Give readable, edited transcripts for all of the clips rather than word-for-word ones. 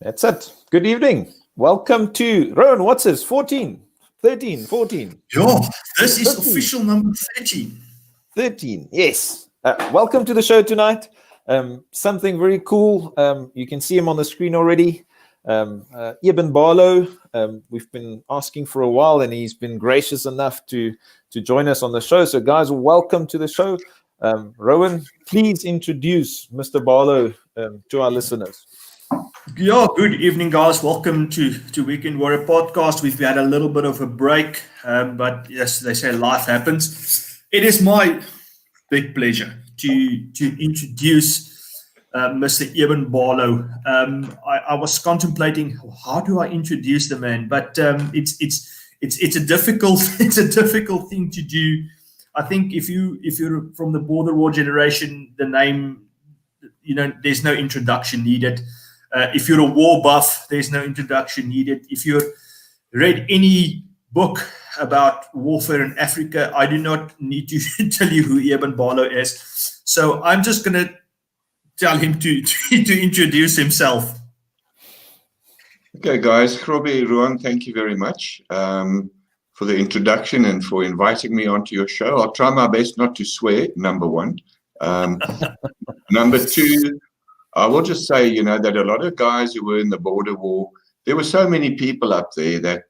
That's it. Good evening. Welcome to Rowan. What's this? 14, 13, 14, Yeah, this is 15, official number 30. 13. Yes. Welcome to the show tonight. Something very cool. You can see him on the screen already. Eben Barlow. We've been asking for a while, and he's been gracious enough to join us on the show. So, guys, welcome to the show. Rowan, please introduce Mr. Barlow to our listeners. Yeah, good evening, guys. Welcome to Weekend Warrior Podcast. We've had a little bit of a break, but yes, they say life happens. It is my big pleasure to introduce Mr. Eben Barlow. I was contemplating how do I introduce the man, but it's a difficult thing to do. I think if you're from the Border War generation, the name, there's no introduction needed. If you're a war buff, there's no introduction needed. If you've read any book about warfare in Africa, I do not need to tell you who Eben Barlow is. So I'm just going to tell him to introduce himself. Okay, guys. Robbie, Ruan, thank you very much for the introduction and for inviting me onto your show. I'll try my best not to swear, number one. Number two, I will just say, that a lot of guys who were in the border war, there were so many people up there that,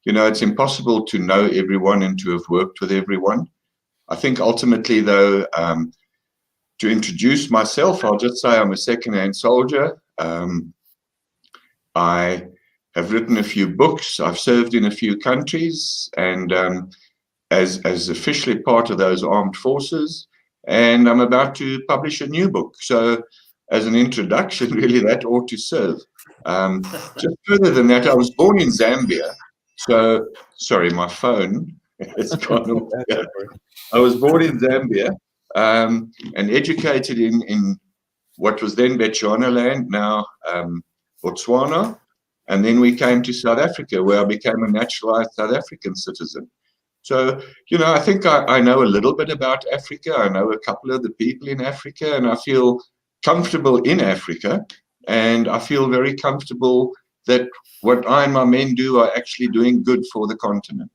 it's impossible to know everyone and to have worked with everyone. I think ultimately, though, to introduce myself, I'll just say I'm a second-hand soldier. I have written a few books. I've served in a few countries, and as officially part of those armed forces, and I'm about to publish a new book. So, as an introduction, really, that ought to serve. Just further than that, I was born in Zambia. So, sorry, my phone has gone off. I was born in Zambia and educated in what was then Bechuanaland, now Botswana. And then we came to South Africa, where I became a naturalized South African citizen. So, I think I know a little bit about Africa. I know a couple of the people in Africa, and I feel comfortable in Africa, and I feel very comfortable that what I and my men do are actually doing good for the continent.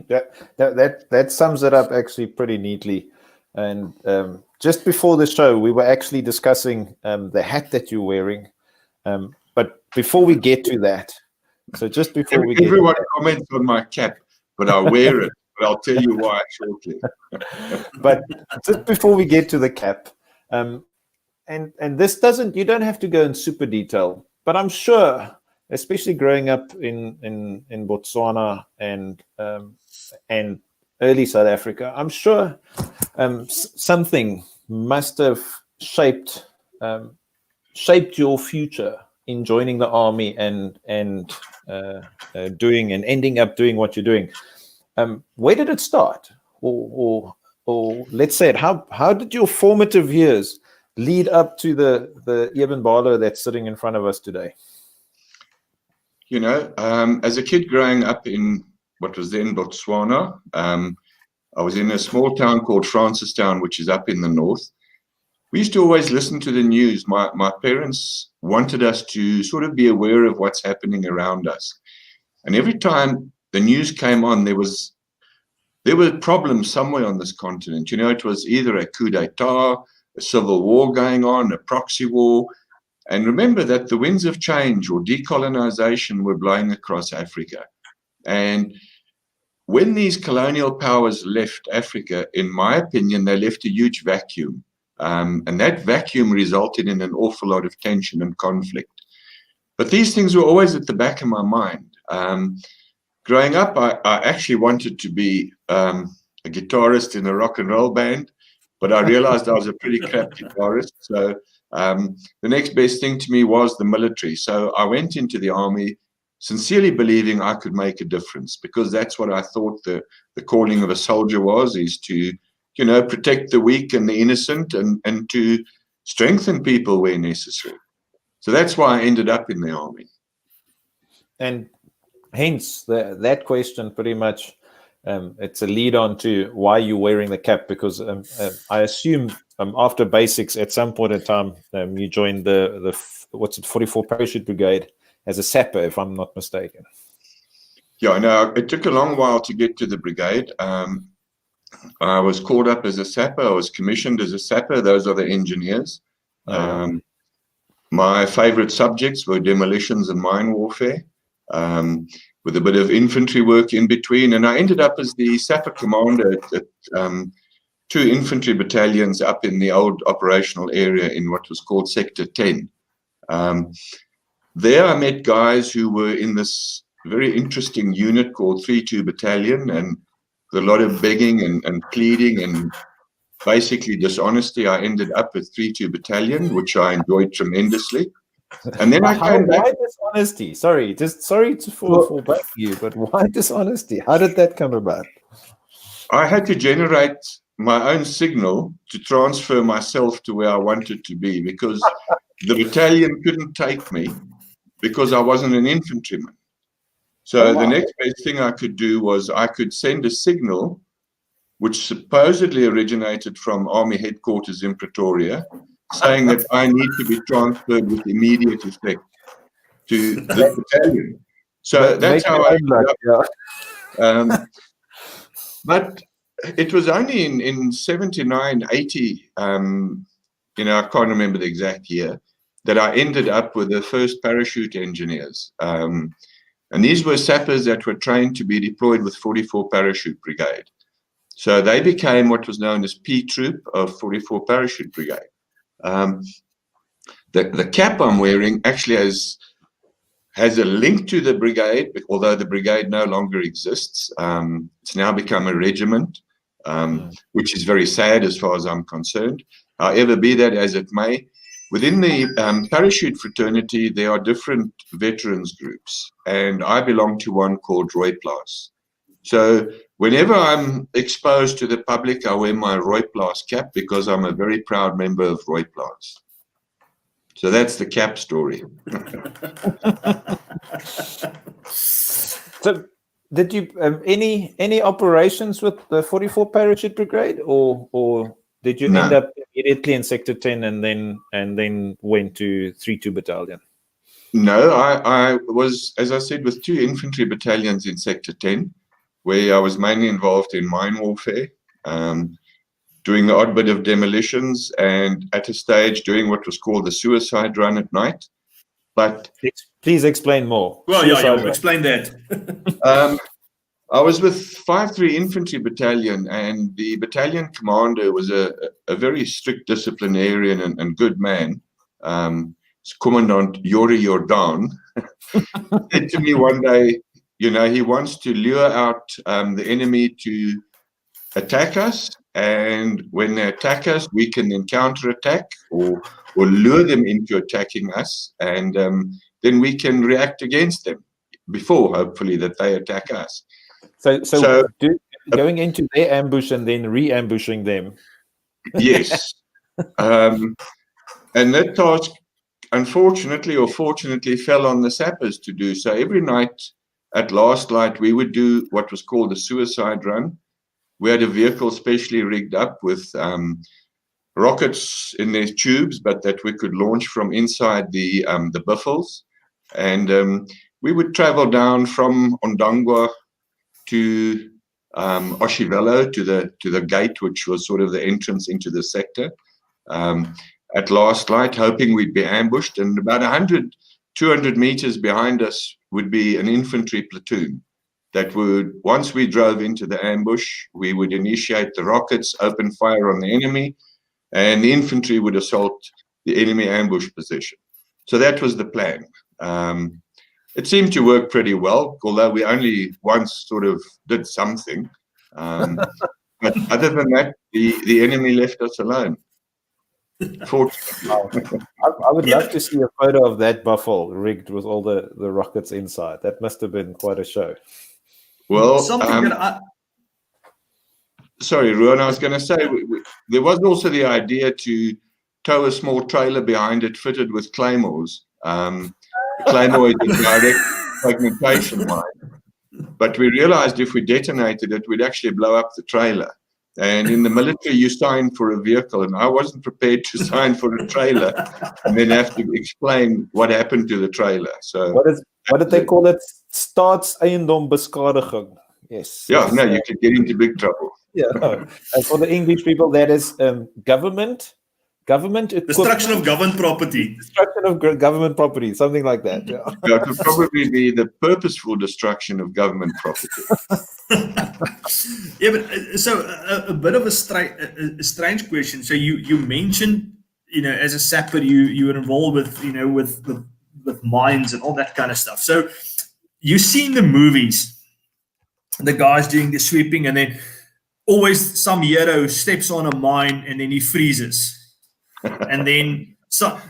That sums it up actually pretty neatly. And just before the show, we were actually discussing the hat that you're wearing. But before we get to that, so just before we get everyone comments on my cap, but I wear it. But I'll tell you why shortly. But just before we get to the cap. And this you don't have to go in super detail, but I'm sure, especially growing up in Botswana and early South Africa, I'm sure something must have shaped your future in joining the army and doing and ending up doing what you're doing. Where did it start, or let's say it, how did your formative years lead up to the Eben Barlow that's sitting in front of us today? As a kid growing up in what was then Botswana, I was in a small town called Francistown, which is up in the north. We used to always listen to the news. My parents wanted us to sort of be aware of what's happening around us. And every time the news came on, there were problems somewhere on this continent. It was either a coup d'etat, a civil war going on, a proxy war. And remember that the winds of change or decolonization were blowing across Africa. And when these colonial powers left Africa, in my opinion, they left a huge vacuum. And that vacuum resulted in an awful lot of tension and conflict. But these things were always at the back of my mind. Growing up, I actually wanted to be a guitarist in a rock and roll band. But I realized I was a pretty crap guitarist. So the next best thing to me was the military. So I went into the army sincerely believing I could make a difference, because that's what I thought the calling of a soldier is to, protect the weak and the innocent and to strengthen people where necessary. So that's why I ended up in the army. And hence that question pretty much it's a lead on to why you're wearing the cap, because I assume after basics at some point in time you joined the 44 Parachute Brigade as a sapper, if I'm not mistaken. Yeah, no, it took a long while to get to the brigade. I was called up as a sapper. I was commissioned as a sapper. Those are the engineers. My favorite subjects were demolitions and mine warfare, with a bit of infantry work in between. And I ended up as the sapper commander at 2 infantry battalions up in the old operational area in what was called Sector 10. There I met guys who were in this very interesting unit called 3-2 Battalion, and with a lot of begging and pleading and basically dishonesty, I ended up at 3-2 Battalion, which I enjoyed tremendously. And then I came back. Why dishonesty? Sorry to fall back to you, but why dishonesty? How did that come about? I had to generate my own signal to transfer myself to where I wanted to be, because the battalion couldn't take me because I wasn't an infantryman. So the next best thing I could do was I could send a signal which supposedly originated from Army headquarters in Pretoria, saying that I need to be transferred with immediate effect to this battalion. So that's how I ended up. But it was only in 79, 80, I can't remember the exact year, that I ended up with the first parachute engineers. And these were sappers that were trained to be deployed with 44 Parachute Brigade. So they became what was known as P Troop of 44 Parachute Brigade. The cap I'm wearing actually has a link to the brigade, although the brigade no longer exists. It's now become a regiment, which is very sad as far as I'm concerned. However, be that as it may, within the parachute fraternity, there are different veterans groups, and I belong to one called Rooiplaas. So whenever I'm exposed to the public, I wear my Rooiplaas cap because I'm a very proud member of Rooiplaas. So that's the cap story. So did you any operations with the 44 Parachute Brigade, or did you end up immediately in Sector 10 and then went to 3-2 Battalion? No, I was, as I said, with 2 infantry battalions in Sector 10, where I was mainly involved in mine warfare, doing the odd bit of demolitions, and at a stage doing what was called the suicide run at night. But please explain more. Well, explain that. I was with 5-3 Infantry Battalion, and the battalion commander was a very strict disciplinarian and good man. Commandant Yuri Jordan said to me one day, he wants to lure out the enemy to attack us, and when they attack us, we can then counterattack or lure them into attacking us, and then we can react against them before, hopefully, that they attack us. So going into their ambush and then re-ambushing them. Yes. And that task, unfortunately or fortunately, fell on the sappers to do. So every night at last light, we would do what was called the suicide run. We had a vehicle specially rigged up with rockets in their tubes, but that we could launch from inside the biffles. And we would travel down from Ondangwa to Oshivelo, to the gate, which was sort of the entrance into the sector, at last light, hoping we'd be ambushed. And about 100, 200 meters behind us would be an infantry platoon that would, once we drove into the ambush, we would initiate the rockets, open fire on the enemy, and the infantry would assault the enemy ambush position. So that was the plan. It seemed to work pretty well, although we only once sort of did something. But other than that, the enemy left us alone. Fortunately. I would love to see a photo of that buffle rigged with all the rockets inside. That must have been quite a show. Well, sorry, Ruan, I was going to say, there was also the idea to tow a small trailer behind it fitted with claymores. Claymore is a direct fragmentation line. But we realized if we detonated it, we'd actually blow up the trailer. And in the military, you sign for a vehicle, and I wasn't prepared to sign for a trailer and then have to explain what happened to the trailer. So what did they call it? Staatseiendombeskadiging. Yes. Yeah, no, you could get into big trouble. Yeah. And for the English people, that is government Destruction of government property. destruction of government property, something like that. Yeah. That would probably be the purposeful destruction of government property. Yeah, but so a bit of a strange question. So you mentioned, as a sapper, you were involved with with mines and all that kind of stuff. So you see in the movies the guys doing the sweeping, and then always some hero steps on a mine and then he freezes. And then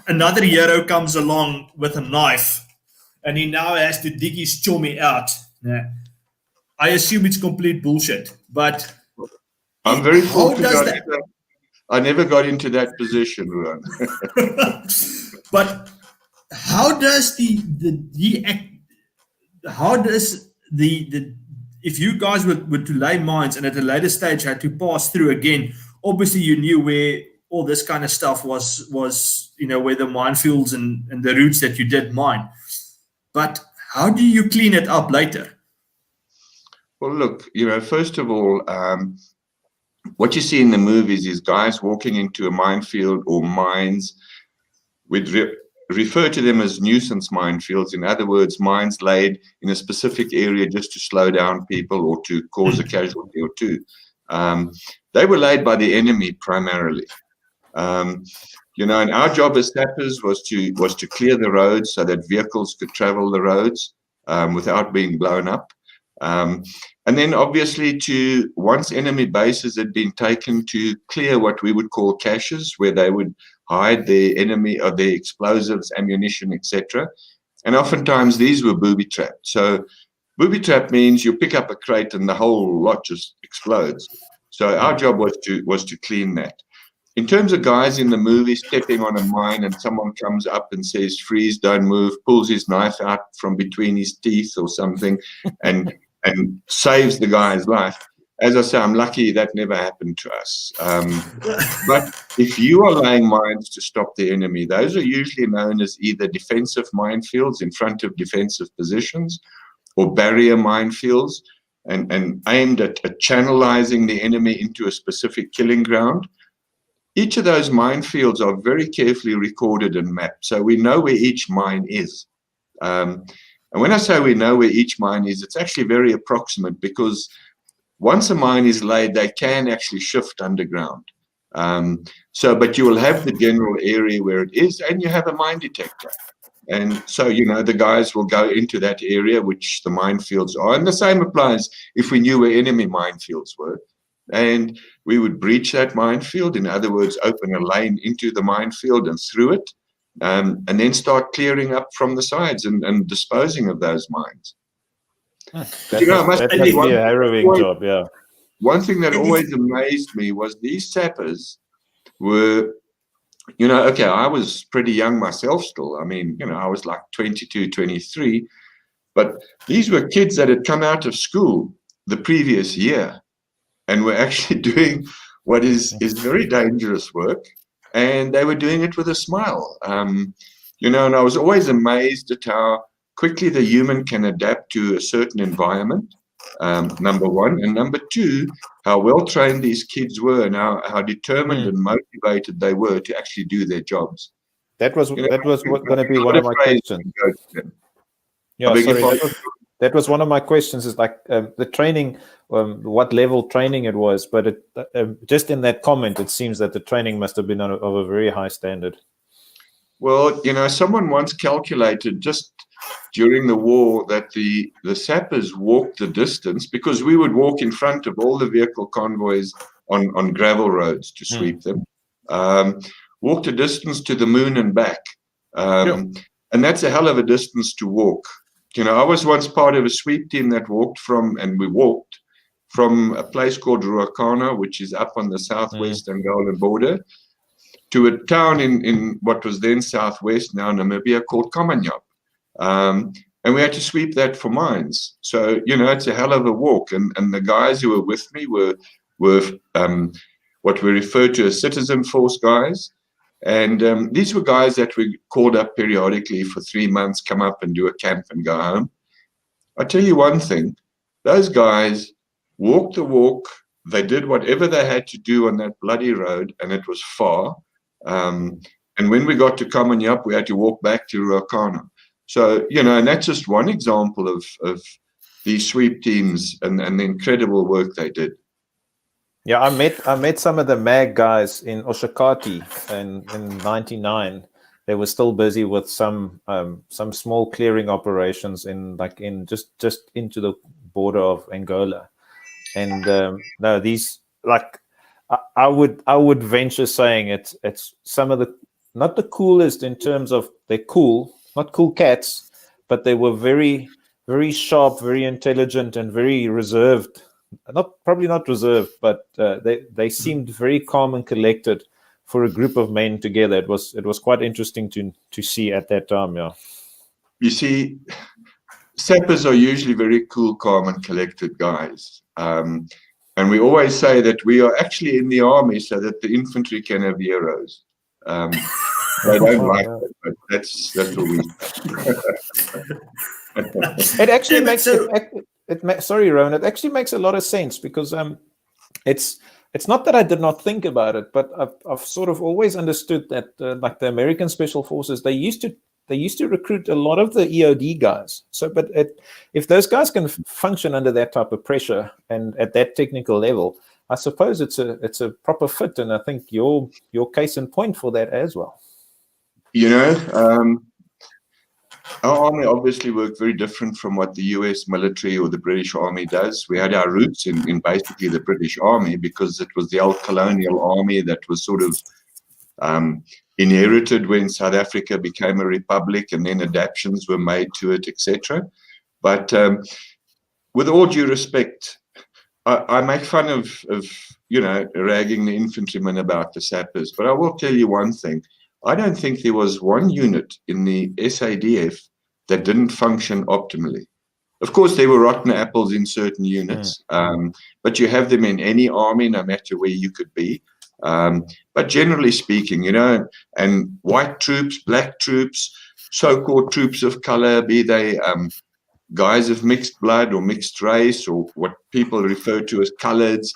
another hero comes along with a knife, and he now has to dig his chummy out. Yeah. I assume it's complete bullshit, but I'm very how does that? I never got into that position, Ruan. But how does the if you guys were to lay mines and at a later stage had to pass through again, obviously you knew where all this kind of stuff was where the minefields and the routes that you did mine. But how do you clean it up later? Well, look, first of all, what you see in the movies is guys walking into a minefield or mines. We'd refer to them as nuisance minefields. In other words, mines laid in a specific area just to slow down people or to cause a casualty or two. They were laid by the enemy primarily. And our job as sappers was to clear the roads so that vehicles could travel the roads without being blown up. And then obviously once enemy bases had been taken, to clear what we would call caches, where they would hide their enemy or their explosives, ammunition, etc. And oftentimes these were booby-trapped. So booby-trap means you pick up a crate and the whole lot just explodes. So our job was to clean that. In terms of guys in the movie stepping on a mine and someone comes up and says, freeze, don't move, pulls his knife out from between his teeth or something and saves the guy's life. As I say, I'm lucky that never happened to us. But if you are laying mines to stop the enemy, those are usually known as either defensive minefields in front of defensive positions or barrier minefields and aimed at channelizing the enemy into a specific killing ground. Each of those minefields are very carefully recorded and mapped, so we know where each mine is. And when I say we know where each mine is, it's actually very approximate, because once a mine is laid, they can actually shift underground. But you will have the general area where it is, and you have a mine detector. And so, the guys will go into that area, which the minefields are. And the same applies if we knew where enemy minefields were. And we would breach that minefield, in other words, open a lane into the minefield and through it, and then start clearing up from the sides and disposing of those mines. That must be a harrowing job, yeah. One thing that always amazed me was these sappers were, I was pretty young myself still. I mean, I was like 22, 23. But these were kids that had come out of school the previous year and were actually doing what is very dangerous work. And they were doing it with a smile. And I was always amazed at how quickly the human can adapt to a certain environment, number one. And number two, how well-trained these kids were and how determined and motivated they were to actually do their jobs. That was going to be one of my questions. Yeah, sorry. That was one of my questions, is like the training, what level training it was. But just in that comment, it seems that the training must have been of a very high standard. Well, someone once calculated just during the war that the sappers walked the distance, because we would walk in front of all the vehicle convoys on gravel roads to sweep them, walked a distance to the moon and back. And that's a hell of a distance to walk. I was once part of a sweep team that walked from a place called Ruacana, which is up on the southwest Angolan border, to a town in what was then southwest, now Namibia, called Komanyop. and we had to sweep that for mines. So, it's a hell of a walk. And the guys who were with me were what we refer to as citizen force guys. And these were guys that we called up periodically for 3 months, come up and do a camp and go home. I tell you one thing, those guys walked the walk. They did whatever they had to do on that bloody road, and it was far. And when we got to Kamianyap, we had to walk back to Ruakana. So, and that's just one example of these sweep teams and the incredible work they did. Yeah, I met some of the MAG guys in Oshakati in '99. They were still busy with some small clearing operations in just into the border of Angola. And no, these, like, I would venture saying it's some of the, not the coolest in terms of they're cool, not cool cats, but they were very, very sharp, very intelligent, and very reserved. Probably not reserved, but they seemed very calm and collected for a group of men together. It was quite interesting to see at that time. Yeah. You see, sappers are usually very cool, calm, and collected guys. And we always say that we are actually in the army so that the infantry can have heroes. They don't like it, but that's what we. It actually makes sorry, Rowan. It actually makes a lot of sense because it's not that I did not think about it, but I've sort of always understood that like the American Special Forces, they used to recruit a lot of the EOD guys. So, but if those guys can function under that type of pressure and at that technical level, I suppose it's a proper fit. And I think your case in point for that as well. Our army obviously worked very different from what the US military or the British Army does. We had our roots in basically the British Army because it was the old colonial army that was sort of inherited when South Africa became a republic, and then adaptations were made to it, etc. But with all due respect, I make fun of ragging the infantrymen about the sappers, but I will tell you one thing. I don't think there was one unit in the SADF that didn't function optimally. Of course, there were rotten apples in certain units, but you have them in any army, no matter where you could be. But generally speaking, and white troops, black troops, so-called troops of color, be they guys of mixed blood or mixed race or what people refer to as coloreds,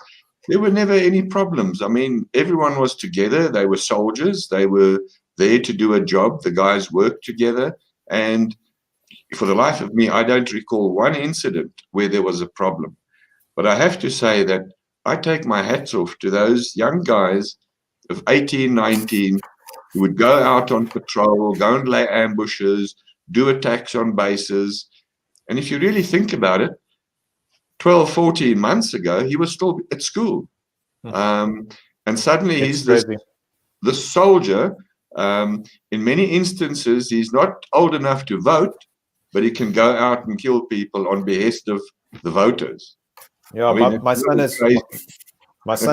there were never any problems. I mean, everyone was together. They were soldiers. They were there to do a job. The guys worked together. And for the life of me, I don't recall one incident where there was a problem. But I have to say that I take my hats off to those young guys of 18, 19 who would go out on patrol, go and lay ambushes, do attacks on bases. And if you really think about it, 12, 14 months ago, he was still at school. And suddenly he's the soldier. In many instances, he's not old enough to vote, but he can go out and kill people on behest of the voters. Yeah, I mean, my son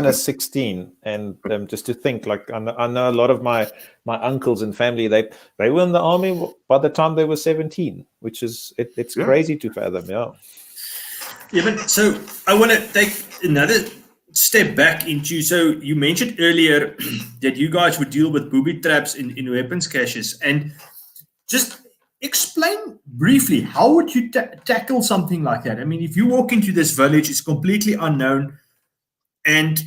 is 16, and just to think, like I know a lot of my uncles and family, they were in the army by the time they were 17, which is it's crazy to fathom. Yeah, but so I want to take another step back into, so you mentioned earlier that you guys would deal with booby traps in weapons caches, and just explain briefly, how would you tackle something like that? I mean, if you walk into this village, it's completely unknown, and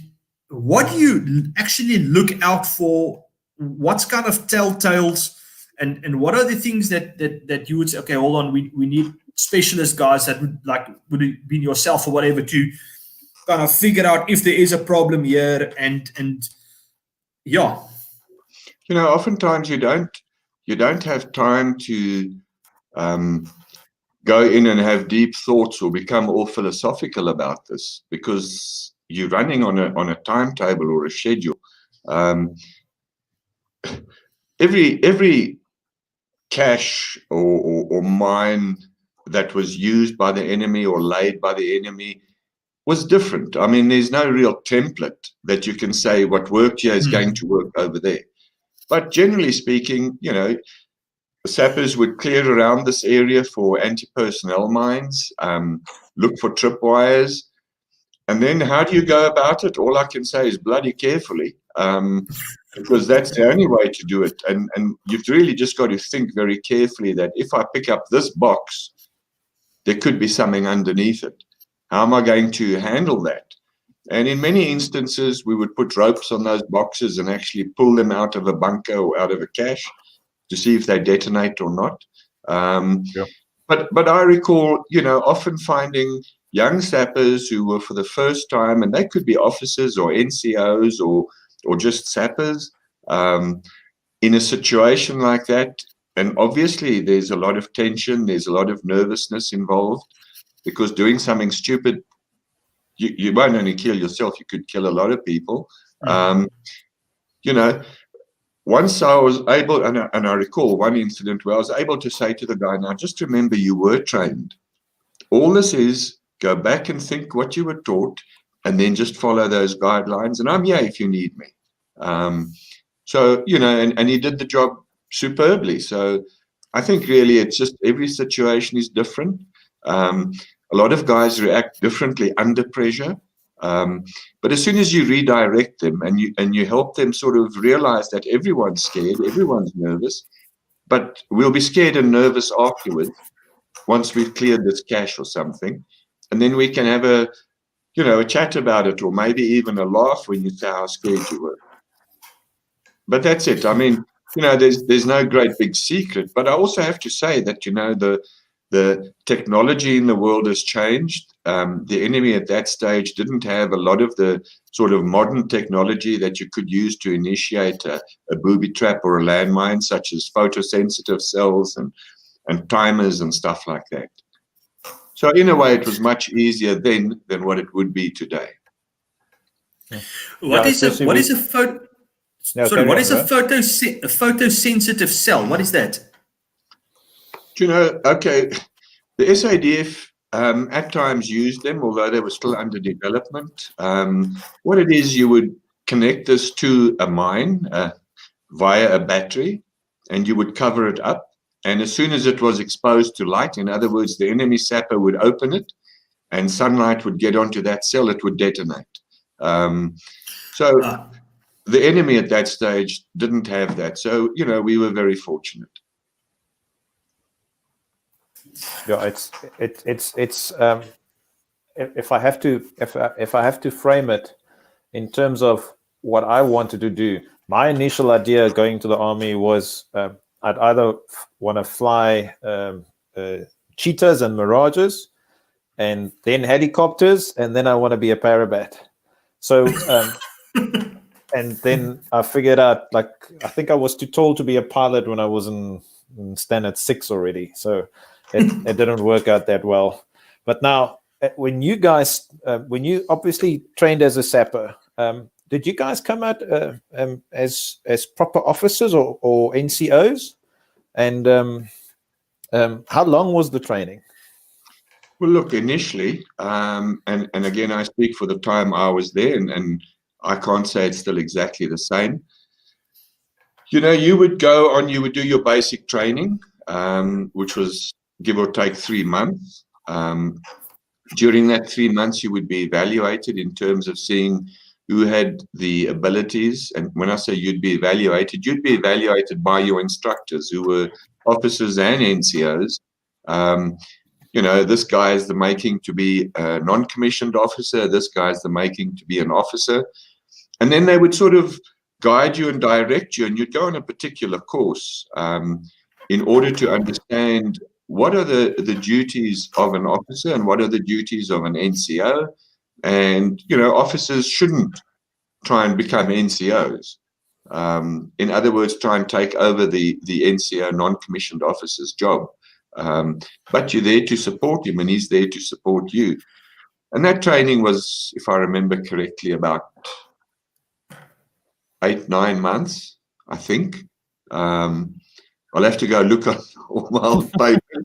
what do you actually look out for? What's kind of telltales, and what are the things that you would say, okay, hold on, we need specialist guys that would it be yourself or whatever to kind of figure out if there is a problem here, and oftentimes you don't have time to go in and have deep thoughts or become all philosophical about this, because you're running on a timetable or a schedule. Every cache or mine that was used by the enemy or laid by the enemy was different. I mean, there's no real template that you can say what worked here is going to work over there. But generally speaking, The sappers would clear around this area for anti-personnel mines, look for tripwires. And then how do you go about it? All I can say is bloody carefully, because that's the only way to do it. And you've really just got to think very carefully that if I pick up this box, there could be something underneath it. How am I going to handle that? And in many instances, we would put ropes on those boxes and actually pull them out of a bunker or out of a cache to see if they detonate or not. Yeah. But I recall, often finding young sappers who were for the first time, and they could be officers or NCOs or just sappers, in a situation like that. And obviously there's a lot of tension, there's a lot of nervousness involved, because doing something stupid, you won't only kill yourself, you could kill a lot of people. Once I was able, and I recall one incident where I was able to say to the guy, now just remember you were trained. All this is, go back and think what you were taught, and then just follow those guidelines. And I'm here if you need me. So, and he did the job superbly. So I think really it's just every situation is different. A lot of guys react differently under pressure. But as soon as you redirect them and you help them sort of realize that everyone's scared, everyone's nervous, but we'll be scared and nervous afterwards once we've cleared this cache or something. And then we can have a chat about it, or maybe even a laugh when you say how scared you were. But that's it. I mean, there's no great big secret. But I also have to say that, the technology in the world has changed. The enemy at that stage didn't have a lot of the sort of modern technology that you could use to initiate a booby trap or a landmine, such as photosensitive cells and timers and stuff like that. So in a way, it was much easier then than what it would be today. What is a photosensitive cell? What is that? Okay, the SADF at times used them, although they were still under development. What it is, you would connect this to a mine via a battery, and you would cover it up. And as soon as it was exposed to light, in other words, the enemy sapper would open it, and sunlight would get onto that cell, it would detonate. So the enemy at that stage didn't have that. So, we were very fortunate. Yeah, it's if I have to frame it in terms of what I wanted to do, my initial idea going to the army was I'd either want to fly cheetahs and mirages, and then helicopters, and then I want to be a parabat. So and then I figured out, I think I was too tall to be a pilot when I was in standard 6 already. So it didn't work out that well. But now, when you guys, when you obviously trained as a sapper, did you guys come out as proper officers or NCOs? And how long was the training? Well, look, initially, and again, I speak for the time I was there, and I can't say it's still exactly the same. You would go on, you would do your basic training, which was give or take 3 months. During that 3 months, you would be evaluated in terms of seeing who had the abilities. And when I say you'd be evaluated by your instructors, who were officers and NCOs. This guy is the making to be a non-commissioned officer. This guy's the making to be an officer. And then they would sort of guide you and direct you, and you'd go on a particular course in order to understand what are the duties of an officer and what are the duties of an NCO. And, officers shouldn't try and become NCOs. In other words, try and take over the NCO non-commissioned officer's job. But you're there to support him, and he's there to support you. And that training was, if I remember correctly, about 8-9 months, I think. I'll have to go look on all my old papers.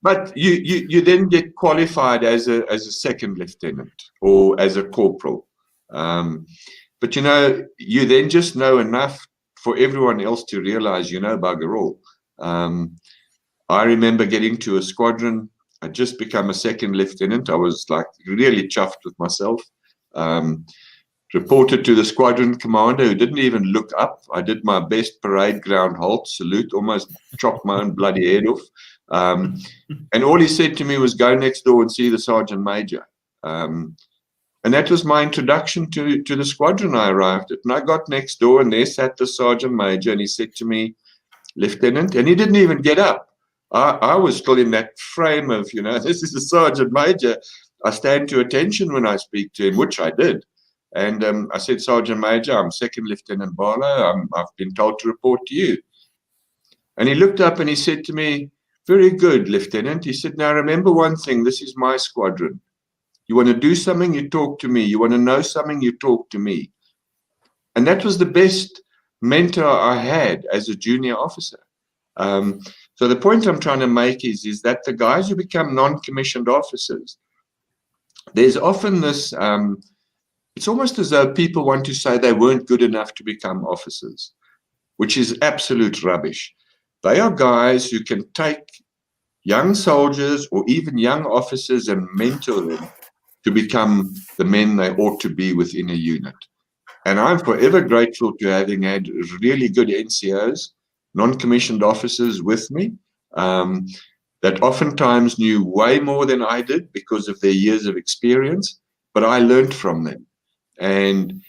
But you then get qualified as a second lieutenant or as a corporal. But you then just know enough for everyone else to realize bugger all. I remember getting to a squadron. I'd just become a second lieutenant. I was like really chuffed with myself. Reported to the squadron commander, who didn't even look up. I did my best parade ground halt, salute, almost chopped my own bloody head off. And all he said to me was, go next door and see the sergeant major. And that was my introduction to the squadron I arrived at. And I got next door, and there sat the sergeant major, and he said to me, Lieutenant, and he didn't even get up. I was still in that frame of, this is the sergeant major. I stand to attention when I speak to him, which I did. And I said, Sergeant Major, I'm Second Lieutenant Barlow. I've been told to report to you. And he looked up and he said to me, very good, Lieutenant. He said, now remember one thing, this is my squadron. You want to do something, you talk to me. You want to know something, you talk to me. And that was the best mentor I had as a junior officer. So the point I'm trying to make is that the guys who become non-commissioned officers, there's often this, it's almost as though people want to say they weren't good enough to become officers, which is absolute rubbish. They are guys who can take young soldiers or even young officers and mentor them to become the men they ought to be within a unit. And I'm forever grateful to having had really good NCOs, non-commissioned officers with me, that oftentimes knew way more than I did because of their years of experience, but I learned from them. And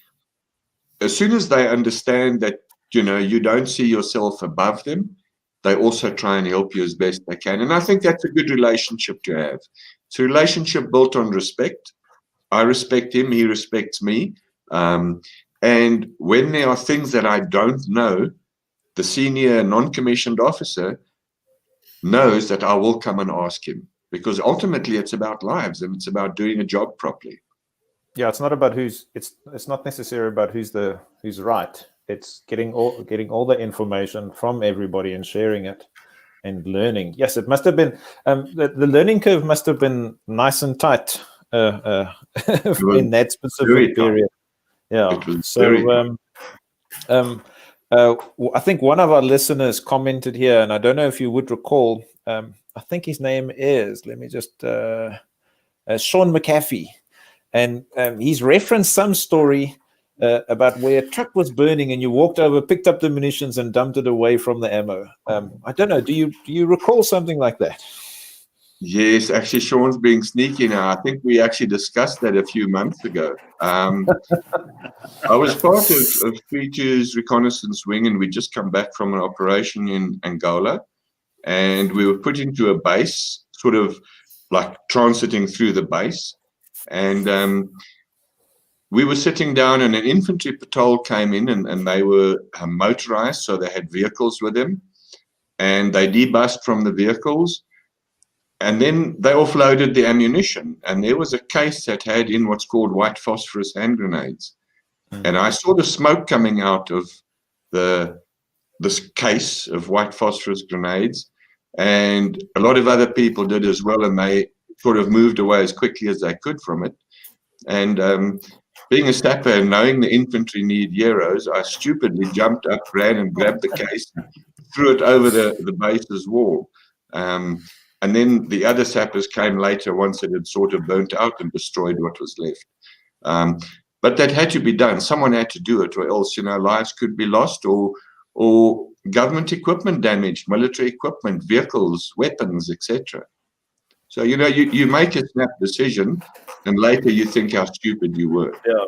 as soon as they understand that, you don't see yourself above them, they also try and help you as best they can. And I think that's a good relationship to have. It's a relationship built on respect. I respect him, he respects me. And when there are things that I don't know, the senior non-commissioned officer knows that I will come and ask him, because ultimately it's about lives and it's about doing a job properly. Yeah, it's not about it's not necessarily about who's right. It's getting all the information from everybody and sharing it and learning. Yes, it must have been the learning curve must have been nice and tight in that specific period. Yeah. So I think one of our listeners commented here, and I don't know if you would recall. I think his name is. Let me just Sean McAfee. And he's referenced some story about where a truck was burning and you walked over, picked up the munitions and dumped it away from the ammo. I don't know. Do you recall something like that? Yes, actually, Sean's being sneaky now. I think we actually discussed that a few months ago. I was part of 32's reconnaissance wing, and we'd just come back from an operation in Angola. And we were put into a base, sort of like transiting through the base. And we were sitting down, and an infantry patrol came in, and they were motorized, so they had vehicles with them. And they debussed from the vehicles. And then they offloaded the ammunition, and there was a case that had in what's called white phosphorus hand grenades. And I saw the smoke coming out of this case of white phosphorus grenades, and a lot of other people did as well, and they sort of moved away as quickly as they could from it. And being a sapper and knowing the infantry need heroes, I stupidly jumped up, ran and grabbed the case, threw it over the base's wall. And then the other sappers came later once it had sort of burnt out and destroyed what was left. But that had to be done. Someone had to do it, or else, lives could be lost, or government equipment damaged, military equipment, vehicles, weapons, etc. So, you make a snap decision, and later you think how stupid you were. Yeah.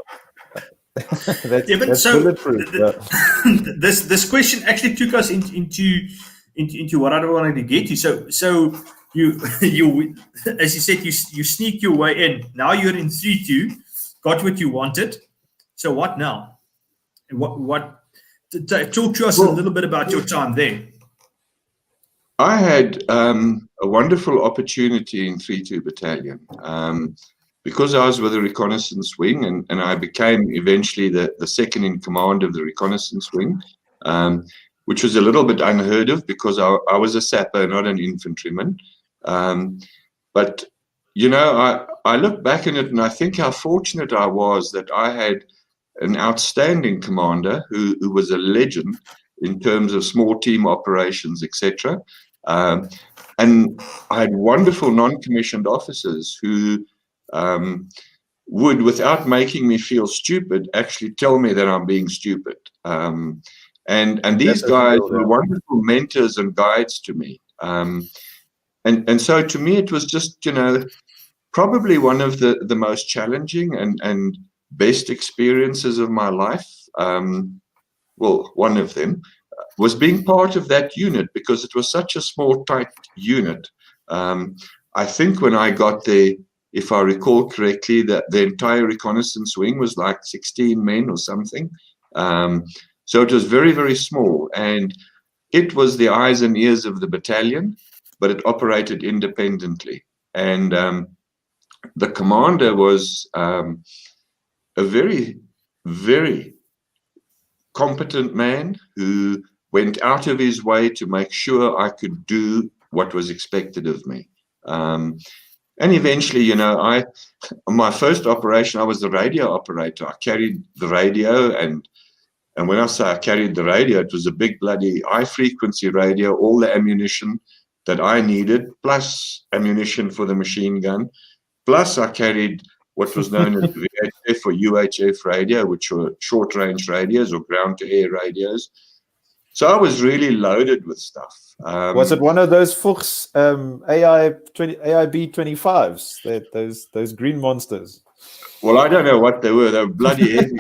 That's bulletproof. This question actually took us into what I wanted to get to. So you as you said, you sneak your way in. Now you're in 3-2, got what you wanted. So what now? What talk to us a little bit about your time there. I had a wonderful opportunity in 3-2 Battalion because I was with the reconnaissance wing, and I became eventually the second in command of the reconnaissance wing, which was a little bit unheard of because I was a sapper, not an infantryman. But, I look back on it and I think how fortunate I was that I had an outstanding commander who was a legend in terms of small team operations, etc. And I had wonderful non-commissioned officers who would, without making me feel stupid, actually tell me that I'm being stupid. And these guys were wonderful mentors and guides to me. And so to me, it was just, probably one of the most challenging and best experiences of my life. Well, one of them was being part of that unit, because it was such a small, tight unit. I think when I got there, if I recall correctly, that the entire reconnaissance wing was like 16 men or something. So it was very, very small, and it was the eyes and ears of the battalion, but it operated independently. And the commander was a very, very competent man who went out of his way to make sure I could do what was expected of me. And eventually, my first operation, I was the radio operator. I carried the radio, and when I say I carried the radio, it was a big bloody high-frequency radio, all the ammunition that I needed, plus ammunition for the machine gun. Plus, I carried what was known as VHF or UHF radio, which were short-range radios or ground-to-air radios. So I was really loaded with stuff. Was it one of those Fuchs AIB-25s, those green monsters? Well, I don't know what they were. They were bloody heavy.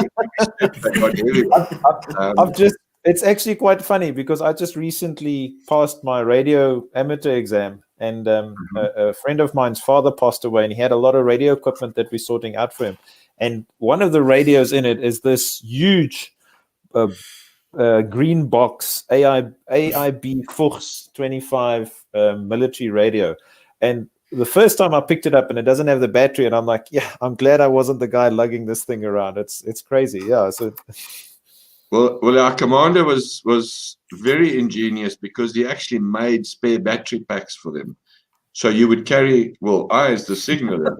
It's actually quite funny, because I just recently passed my radio amateur exam, and a friend of mine's father passed away, and he had a lot of radio equipment that we're sorting out for him. And one of the radios in it is this huge green box AIB Fuchs 25 military radio. And the first time I picked it up, and it doesn't have the battery, and I'm like, yeah, I'm glad I wasn't the guy lugging this thing around. It's crazy. Yeah. So well, our commander was very ingenious, because he actually made spare battery packs for them. So you would carry, well, I as the signaller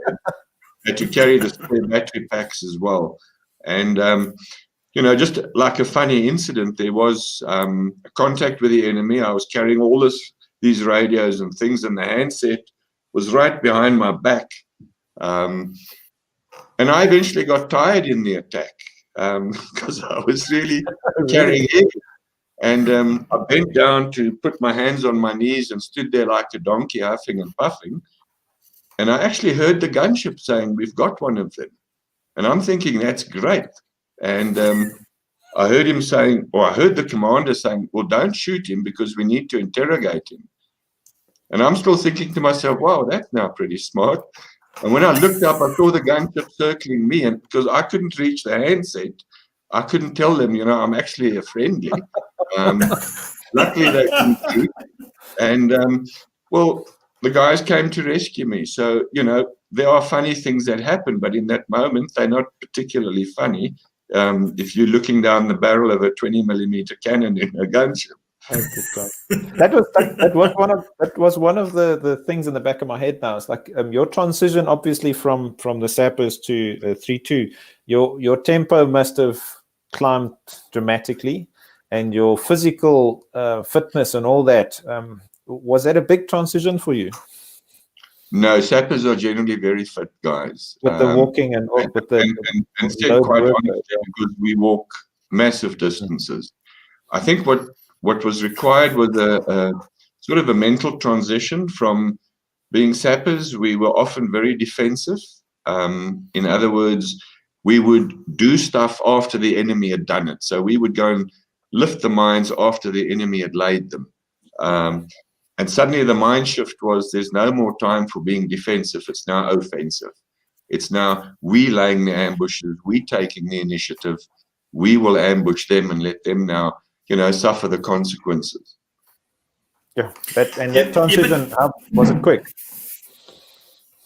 had to carry the spare battery packs as well. And just like a funny incident, there was a contact with the enemy. I was carrying all these radios and things, and the handset was right behind my back. And I eventually got tired in the attack, because I was really carrying heavy. And I bent down to put my hands on my knees and stood there like a donkey, huffing and puffing. And I actually heard the gunship saying, "We've got one of them." And I'm thinking, that's great. And I heard him saying, or I heard the commander saying, "Well, don't shoot him, because we need to interrogate him." And I'm still thinking to myself, wow, that's now pretty smart. And when I looked up, I saw the gunship circling me, and because I couldn't reach the handset, I couldn't tell them, I'm actually a friendly. Luckily, they couldn't shoot. And, well, the guys came to rescue me. So, there are funny things that happen, but in that moment, they're not particularly funny. If you're looking down the barrel of a 20mm cannon in a gunship. That was one of the things in the back of my head now. It's like your transition, obviously, from the sappers to 3-2. Your tempo must have climbed dramatically, and your physical fitness and all that. Was that a big transition for you? No, sappers are generally very fit guys. With the walking and with the and said quite honestly, because we walk massive distances. I think what was required was a sort of a mental transition from being sappers. We were often very defensive. In other words, we would do stuff after the enemy had done it. So we would go and lift the mines after the enemy had laid them. And suddenly the mind shift was, there's no more time for being defensive. It's now offensive. It's now we laying the ambushes, we taking the initiative. We will ambush them and let them now, suffer the consequences. Yeah, that transition, how was it quick?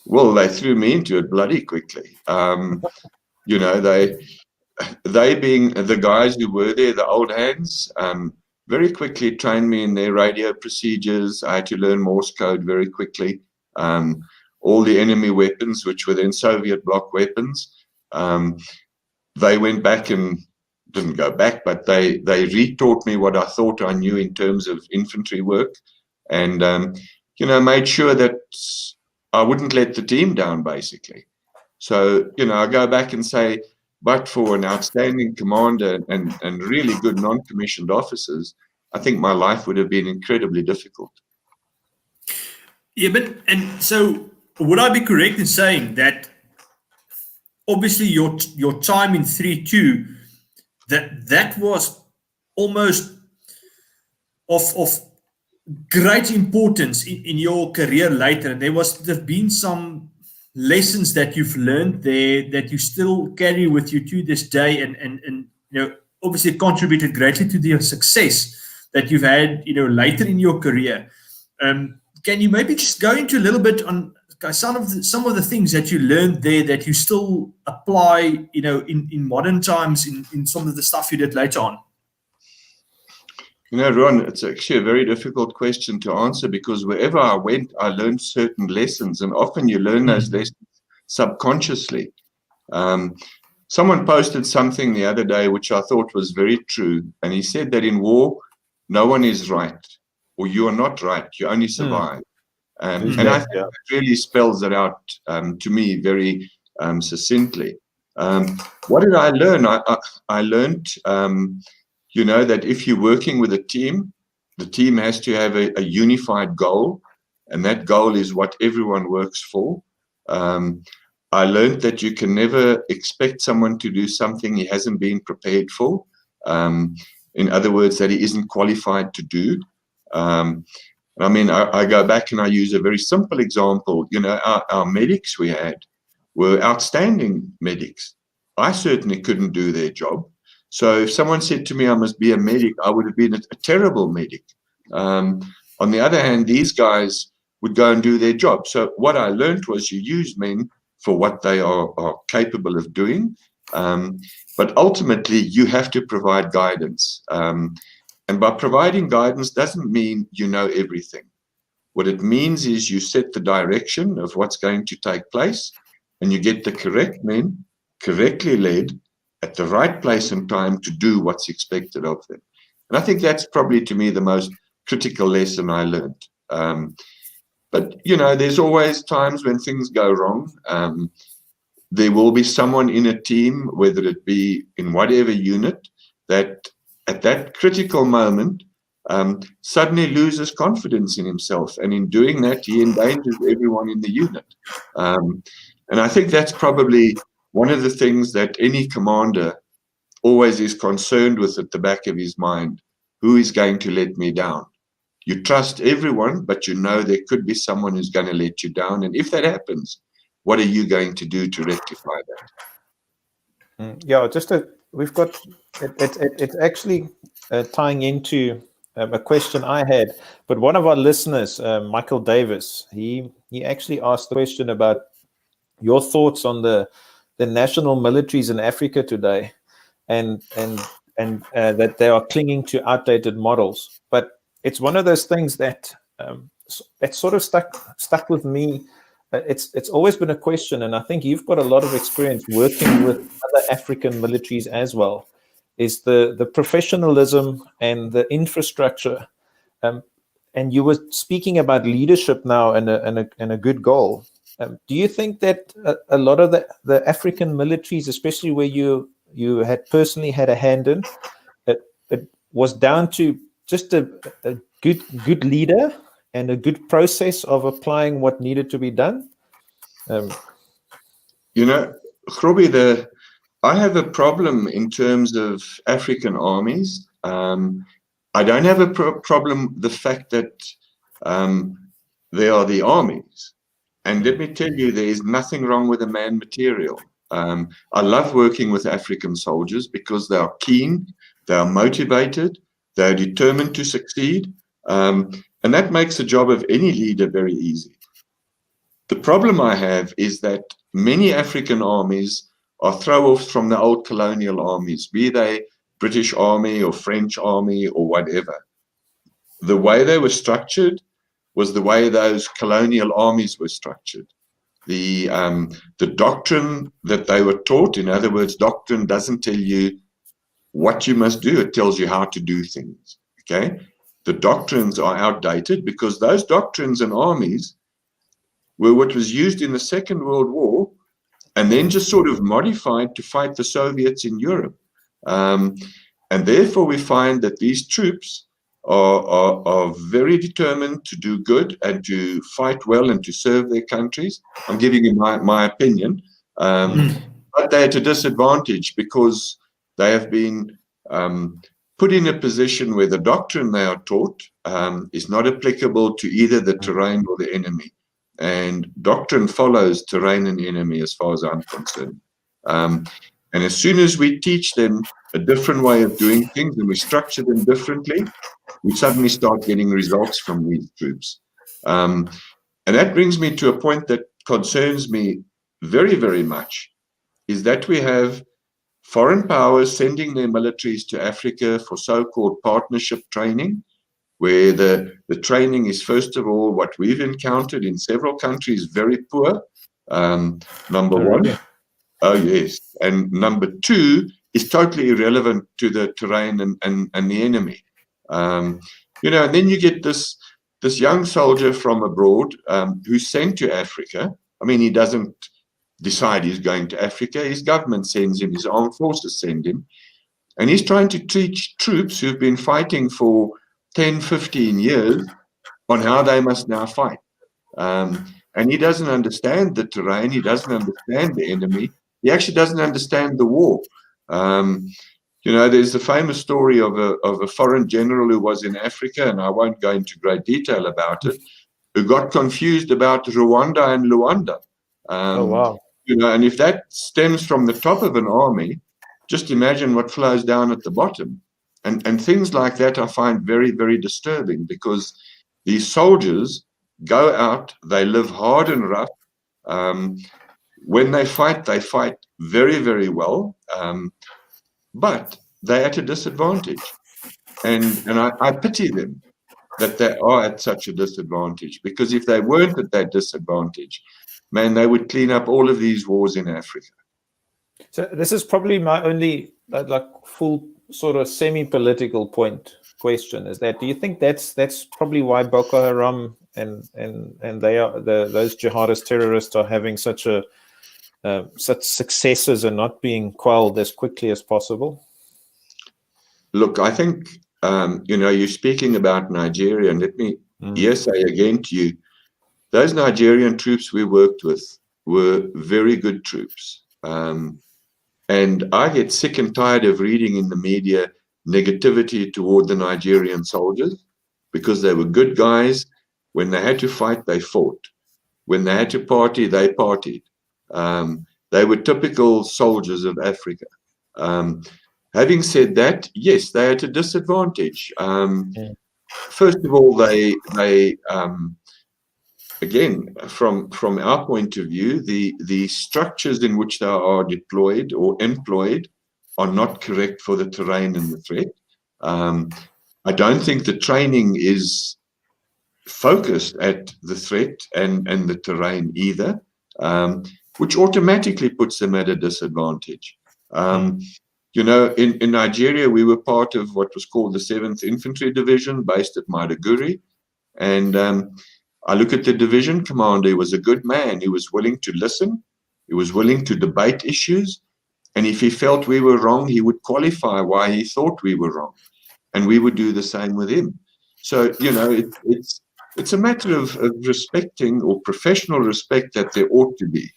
Well, they threw me into it bloody quickly. They being the guys who were there, the old hands, very quickly trained me in their radio procedures. I had to learn Morse code very quickly. All the enemy weapons, which were then Soviet bloc weapons, they went back and didn't go back, but they retaught me what I thought I knew in terms of infantry work, and made sure that I wouldn't let the team down, basically. So I go back and say, but for an outstanding commander and really good non-commissioned officers, I think my life would have been incredibly difficult. Yeah, and so would I be correct in saying that obviously your time in 3-2, that was almost of great importance in your career later, and there've been some lessons that you've learned there that you still carry with you to this day, and obviously contributed greatly to the success that you've had later in your career. Can you maybe just go into a little bit on some of the things that you learned there that you still apply in modern times in some of the stuff you did later on? Ron, it's actually a very difficult question to answer, because wherever I went, I learned certain lessons, and often you learn those lessons subconsciously. Someone posted something the other day which I thought was very true, and he said that in war, no one is right, or you are not right, you only survive. And I think that really spells it out to me very succinctly. What did I learn? I learned that if you're working with a team, the team has to have a unified goal, and that goal is what everyone works for. I learned that you can never expect someone to do something he hasn't been prepared for. In other words, that he isn't qualified to do. I go back and I use a very simple example. Our medics we had were outstanding medics. I certainly couldn't do their job. So if someone said to me I must be a medic, I would have been a terrible medic. On the other hand, these guys would go and do their job. So what I learned was you use men for what they are capable of doing. But ultimately, you have to provide guidance. And by providing guidance doesn't mean you know everything. What it means is you set the direction of what's going to take place, and you get the correct men, correctly led, at the right place and time to do what's expected of them. And I think that's probably, to me, the most critical lesson I learned. But there's always times when things go wrong. There will be someone in a team, whether it be in whatever unit, that at that critical moment suddenly loses confidence in himself. And in doing that, he endangers everyone in the unit. And I think that's probably one of the things that any commander always is concerned with at the back of his mind. Who is going to let me down? You trust everyone, but there could be someone who's going to let you down. And if that happens, what are you going to do to rectify that? We've got, it's actually tying into a question I had, but one of our listeners, Michael Davis, he actually asked the question about your thoughts on the national militaries in Africa today, and that they are clinging to outdated models. But it's one of those things that it's sort of stuck with me. It's always been a question, and I think you've got a lot of experience working with other African militaries as well, is the professionalism and the infrastructure. And you were speaking about leadership now and a good goal. Do you think that a lot of the African militaries, especially where you had personally had a hand in, it was down to just a good leader and a good process of applying what needed to be done? Grobbie, I have a problem in terms of African armies. I don't have a problem the fact that they are the armies. And let me tell you, there is nothing wrong with the man material. I love working with African soldiers because they are keen, they are motivated, they are determined to succeed. And that makes the job of any leader very easy. The problem I have is that many African armies are throw-offs from the old colonial armies, be they British Army or French Army or whatever. The way they were structured was the way those colonial armies were structured. The doctrine that they were taught, in other words, doctrine doesn't tell you what you must do. It tells you how to do things. Okay. The doctrines are outdated because those doctrines and armies were what was used in the Second World War and then just sort of modified to fight the Soviets in Europe. And therefore, we find that these troops are very determined to do good and to fight well and to serve their countries. I'm giving you my opinion. But they're at a disadvantage because they have been put in a position where the doctrine they are taught is not applicable to either the terrain or the enemy. And doctrine follows terrain and enemy as far as I'm concerned. And as soon as we teach them a different way of doing things and we structure them differently, we suddenly start getting results from these troops. And that brings me to a point that concerns me very, very much, is that we have foreign powers sending their militaries to Africa for so-called partnership training, where the training is, first of all, what we've encountered in several countries, very poor, number one. Oh, yes. And number two is totally irrelevant to the terrain and the enemy. And then you get this young soldier from abroad who's sent to Africa. I mean, he doesn't decide he's going to Africa. His government sends him, his armed forces send him. And he's trying to teach troops who've been fighting for 10, 15 years on how they must now fight. And he doesn't understand the terrain. He doesn't understand the enemy. He actually doesn't understand the war. There's the famous story of a foreign general who was in Africa, and I won't go into great detail about it, who got confused about Rwanda and Luanda. Oh, wow. And if that stems from the top of an army, just imagine what flows down at the bottom. And things like that I find very, very disturbing, because these soldiers go out, they live hard and rough. When they fight very, very well, but they're at a disadvantage. And I pity them that they are at such a disadvantage, because if they weren't at that disadvantage, man, they would clean up all of these wars in Africa. So this is probably my only full sort of semi-political question, is that, do you think that's probably why Boko Haram and they are those jihadist terrorists are having such successes and not being quelled as quickly as possible? Look, I think you're speaking about Nigeria, and let me say again to you, those Nigerian troops we worked with were very good troops. And I get sick and tired of reading in the media negativity toward the Nigerian soldiers, because they were good guys. When they had to fight, they fought. When they had to party, they partied. They were typical soldiers of Africa. Having said that, yes, they're at a disadvantage. First of all, they again, from our point of view, the structures in which they are deployed or employed are not correct for the terrain and the threat. I don't think the training is focused at the threat and the terrain either, which automatically puts them at a disadvantage. In Nigeria, we were part of what was called the 7th Infantry Division, based at Maiduguri. And I look at the division commander. He was a good man. He was willing to listen. He was willing to debate issues. And if he felt we were wrong, he would qualify why he thought we were wrong. And we would do the same with him. So, it's a matter of respecting, or professional respect, that there ought to be.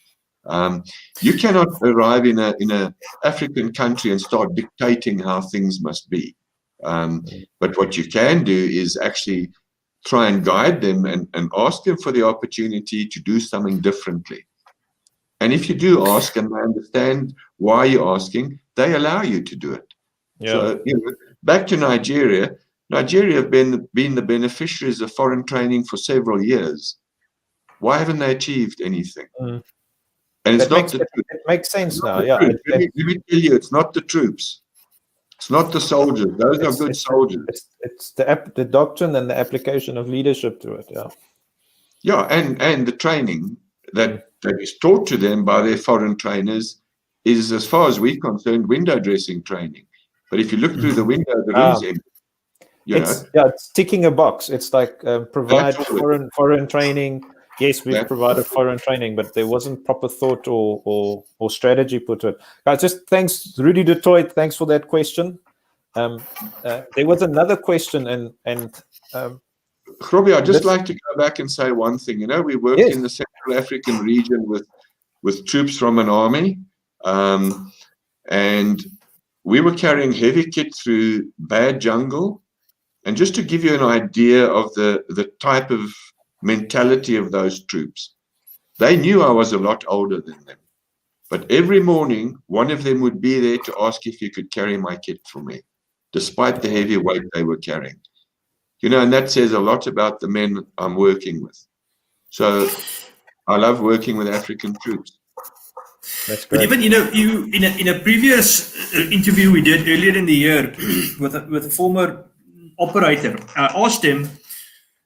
You cannot arrive in a African country and start dictating how things must be. But what you can do is actually try and guide them and ask them for the opportunity to do something differently. And if you do ask and they understand why you're asking, they allow you to do it. Yeah. So, back to Nigeria. Nigeria have been the beneficiaries of foreign training for several years. Why haven't they achieved anything? And it makes sense now. Yeah. Let me tell you, it's not the troops. It's not the soldiers. Those are good soldiers. It's the doctrine and the application of leadership to it. Yeah. Yeah, and the training that is taught to them by their foreign trainers is, as far as we're concerned, window dressing training. But if you look through the window, the room's empty. It's ticking a box. It's like provide That's all foreign training. Yes, we've That's provided foreign training, but there wasn't proper thought or strategy put to it. Guys, just thanks, Rudy Detroit. Thanks for that question. There was another question, and Robbie, I'd just like to go back and say one thing. We worked Yes. in the Central African region with troops from an army, and we were carrying heavy kit through bad jungle. And just to give you an idea of the type of mentality of those troops, they knew I was a lot older than them. But every morning, one of them would be there to ask if you could carry my kit for me, despite the heavy weight they were carrying. And that says a lot about the men I'm working with. So I love working with African troops. that's But great. even you in a previous interview we did earlier in the year with a former operator, I asked him,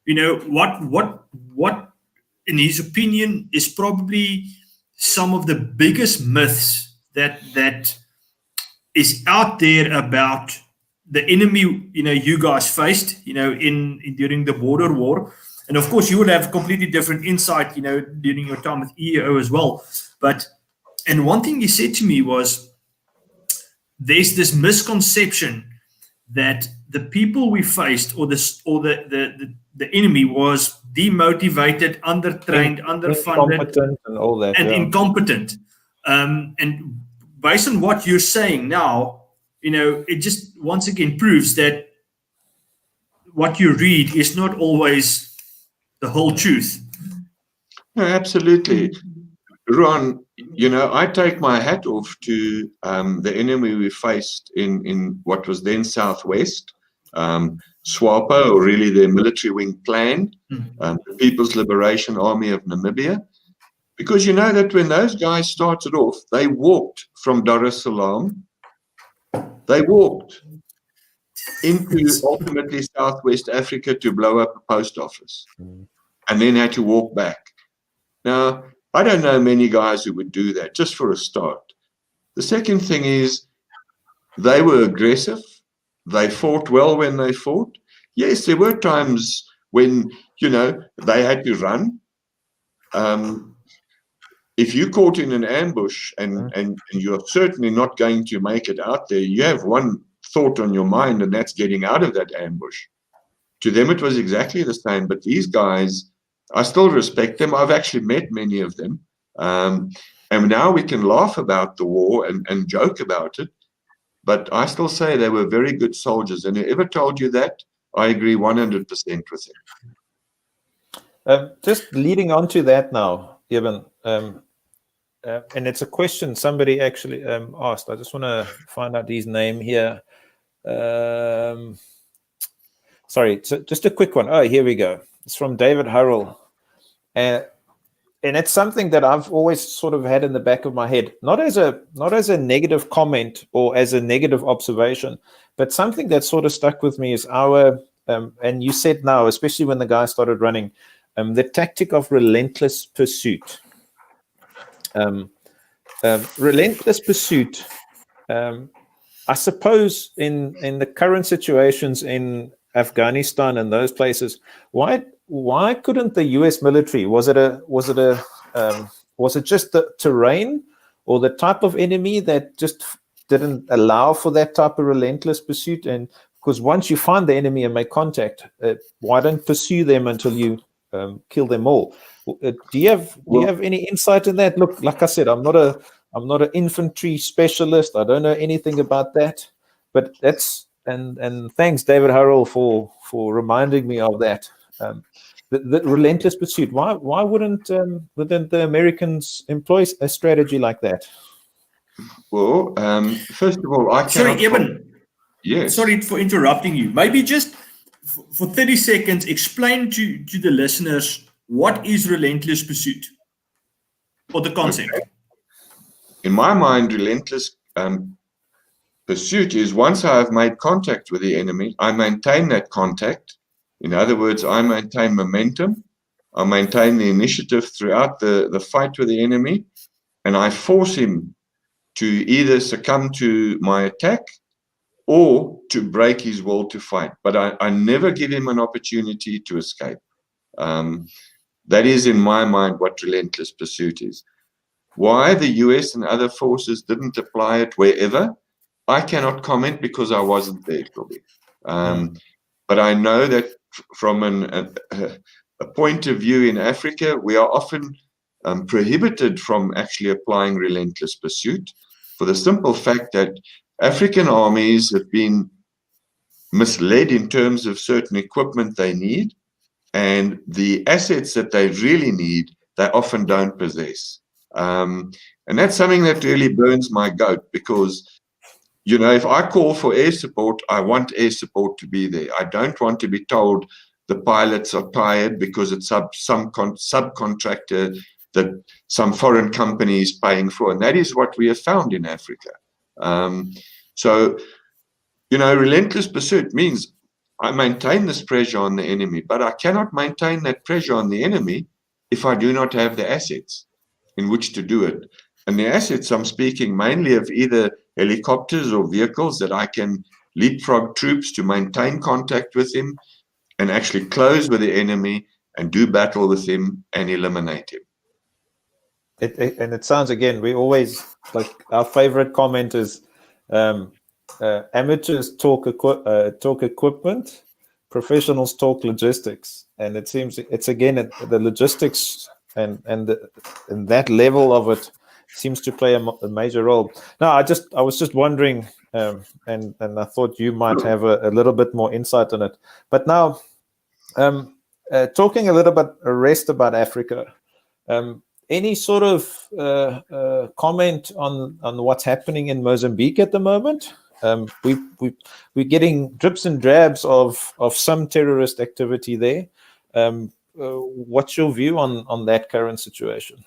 what in his opinion is probably some of the biggest myths that is out there about the enemy you guys faced during the border war. And of course you would have completely different insight during your time with EAO as well. And one thing he said to me was, there's this misconception that the people we faced or the enemy was demotivated, undertrained, underfunded, Incompetent and all that. and yeah. incompetent. And based on what you're saying now, it just once again proves that what you read is not always the whole truth. No, absolutely. Ron, I take my hat off to the enemy we faced in what was then Southwest, SWAPO, or really their military wing plan, the People's Liberation Army of Namibia. Because you know that when those guys started off, they walked from Dar es Salaam, they walked into ultimately Southwest Africa to blow up a post office, and then had to walk back. Now, I don't know many guys who would do that, just for a start. The second thing is they were aggressive. They fought well when they fought. Yes, there were times when, they had to run. If you're caught in an ambush and you're certainly not going to make it out there, you have one thought on your mind, and that's getting out of that ambush. To them, it was exactly the same. But these guys, I still respect them. I've actually met many of them. And now we can laugh about the war and joke about it. But I still say they were very good soldiers. And whoever told you that, I agree 100% with him. Just leading on to that now, Evan, and it's a question somebody actually asked. I just want to find out his name here. Sorry, so just a quick one. Oh, here we go. It's from David Hurrell. And it's something that I've always sort of had in the back of my head, not as a negative comment or as a negative observation, but something that sort of stuck with me is our, and you said now, especially when the guy started running, the tactic of relentless pursuit. Relentless pursuit, I suppose in the current situations in Afghanistan and those places, why couldn't the U.S. military? Was it just the terrain or the type of enemy that just didn't allow for that type of relentless pursuit? And because once you find the enemy and make contact, why don't pursue them until you kill them all? Do you have any insight in that? Look, like I said, I'm not an infantry specialist. I don't know anything about that, but that's and thanks, David Hurrell, for reminding me of that. The relentless pursuit. Why wouldn't the Americans employ a strategy like that? Well, first of all, I Sorry, cannot. Evan. Yes. Sorry for interrupting you. Maybe just for 30 seconds, explain to the listeners what is relentless pursuit or the concept. Okay. In my mind, relentless pursuit is once I have made contact with the enemy, I maintain that contact. In other words, I maintain momentum. I maintain the initiative throughout the fight with the enemy, and I force him to either succumb to my attack or to break his will to fight. But I never give him an opportunity to escape. That is, in my mind, what relentless pursuit is. Why the US and other forces didn't apply it wherever, I cannot comment because I wasn't there, Toby. But I know that from a point of view in Africa, we are often prohibited from actually applying relentless pursuit for the simple fact that African armies have been misled in terms of certain equipment they need, and the assets that they really need, they often don't possess. And that's something that really burns my goat because, you know, if I call for air support, I want air support to be there. I don't want to be told the pilots are tired because it's some subcontractor that some foreign company is paying for. And that is what we have found in Africa. So, you know, relentless pursuit means I maintain this pressure on the enemy, but I cannot maintain that pressure on the enemy if I do not have the assets in which to do it. And the assets, I'm speaking mainly of either helicopters or vehicles that I can leapfrog troops to maintain contact with him and actually close with the enemy and do battle with him and eliminate him. And it sounds, again, we always, like, our favorite comment is amateurs talk equipment, professionals talk logistics. And it seems it's, again, the logistics and that level of it seems to play a major role. Now, I was just wondering, and I thought you might have a little bit more insight on it. But now, talking a little bit rest about Africa, any sort of comment on what's happening in Mozambique at the moment? We're getting drips and drabs of some terrorist activity there. What's your view on that current situation?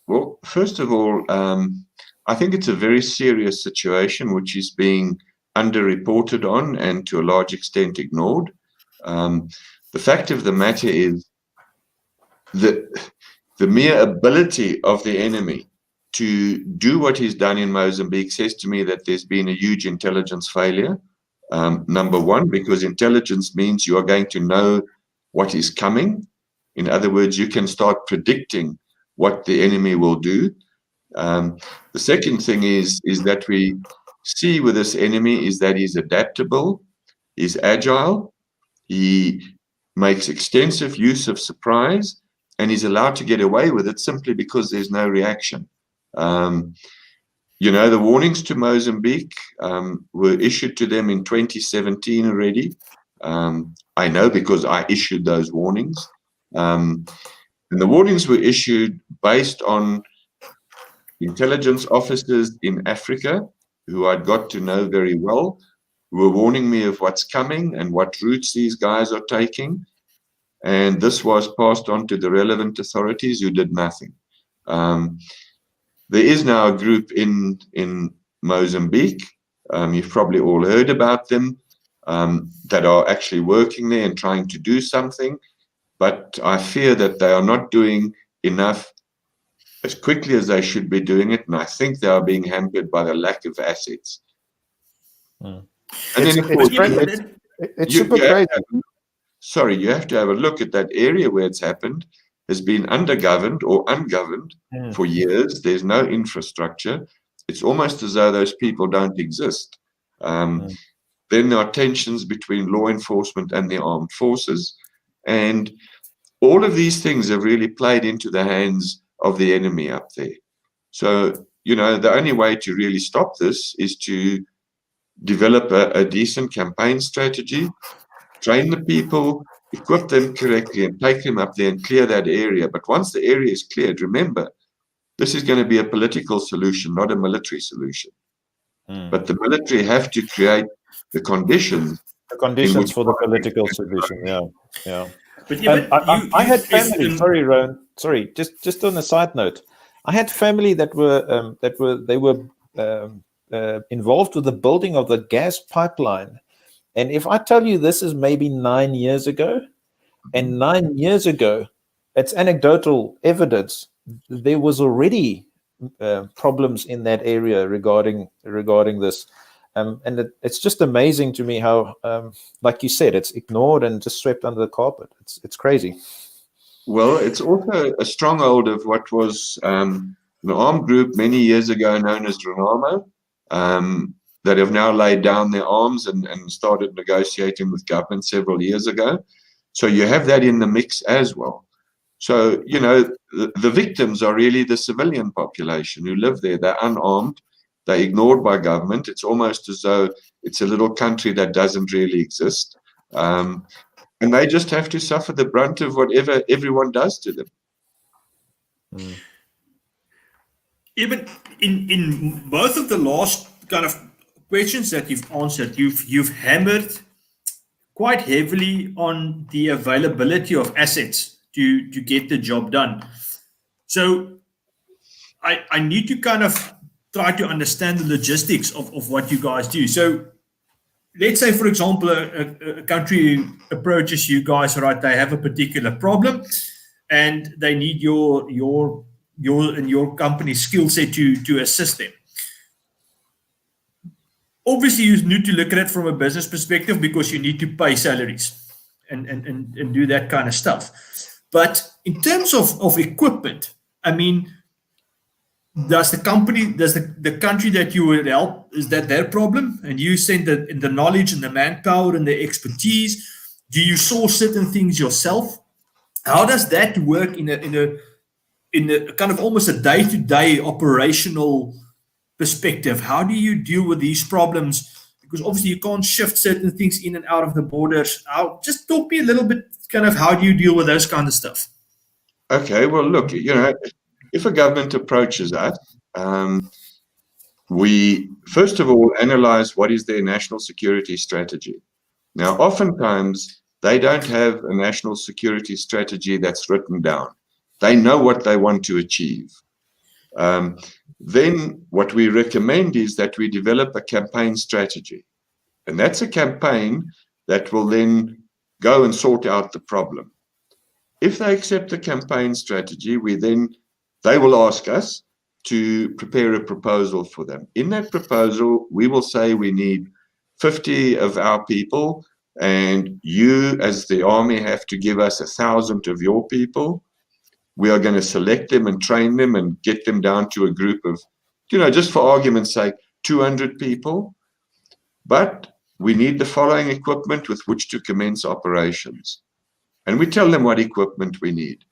Well, first of all, I think it's a very serious situation which is being underreported on and to a large extent ignored. The fact of the matter is that the mere ability of the enemy to do what he's done in Mozambique says to me that there's been a huge intelligence failure. Number one, because intelligence means you are going to know what is coming. In other words, you can start predicting what the enemy will do. The second thing is that we see with this enemy is that he's adaptable, he's agile, he makes extensive use of surprise, and he's allowed to get away with it simply because there's no reaction. You know, the warnings to Mozambique were issued to them in 2017 already. I know because I issued those warnings. And the warnings were issued based on intelligence officers in Africa who I'd got to know very well, who were warning me of what's coming and what routes these guys are taking. And this was passed on to the relevant authorities who did nothing. There is now a group in Mozambique, you've probably all heard about them, that are actually working there and trying to do something. But I fear that they are not doing enough as quickly as they should be doing it. And I think they are being hampered by the lack of assets. And then, of course, it's super crazy. Sorry, you have to have a look at that area where it's happened. Has been undergoverned or ungoverned for years. There's no infrastructure. It's almost as though those people don't exist. Then there are tensions between law enforcement and the armed forces. And all of these things have really played into the hands of the enemy up there. So, you know, the only way to really stop this is to develop a decent campaign strategy, train the people, equip them correctly, and take them up there and clear that area. But once the area is cleared, remember, this is going to be a political solution, not a military solution. But the military have to create the conditions. The conditions for the political solution, yeah. But I had family. Sorry, Rowan. Sorry, just on a side note, I had family that were involved with the building of the gas pipeline. And if I tell you this is maybe 9 years ago, and 9 years ago, it's anecdotal evidence, there was already problems in that area regarding this. And it's just amazing to me how, like you said, it's ignored and just swept under the carpet. It's crazy. Well, it's also a stronghold of what was an armed group many years ago known as Renamo, that have now laid down their arms and started negotiating with government several years ago. So you have that in the mix as well. So, the victims are really the civilian population who live there. They're unarmed. They're ignored by government. It's almost as though it's a little country that doesn't really exist. And they just have to suffer the brunt of whatever everyone does to them. Even in both of the last kind of questions that you've answered, you've hammered quite heavily on the availability of assets to get the job done. So I need to kind of try to understand the logistics of what you guys do. So let's say, for example, a country approaches you guys, right? They have a particular problem and they need your company's skill set to assist them. Obviously, you need to look at it from a business perspective because you need to pay salaries and do that kind of stuff. But in terms of equipment, I mean, does the country that you would help, is that their problem? And you send the knowledge and the manpower and the expertise. Do you source certain things yourself? How does that work in a kind of almost a day-to-day operational perspective? How do you deal with these problems? Because obviously you can't shift certain things in and out of the borders. Just talk me a little bit, kind of how do you deal with those kind of stuff? Okay, well, look, if a government approaches us, we first of all analyze what is their national security strategy. Now, oftentimes they don't have a national security strategy that's written down. They know what they want to achieve. Then what we recommend is that we develop a campaign strategy. And that's a campaign that will then go and sort out the problem. If they accept the campaign strategy, they will ask us to prepare a proposal for them. In that proposal, we will say we need 50 of our people, and you as the army have to give us 1,000 of your people. We are going to select them and train them and get them down to a group of, just for argument's sake, 200 people. But we need the following equipment with which to commence operations. And we tell them what equipment we need.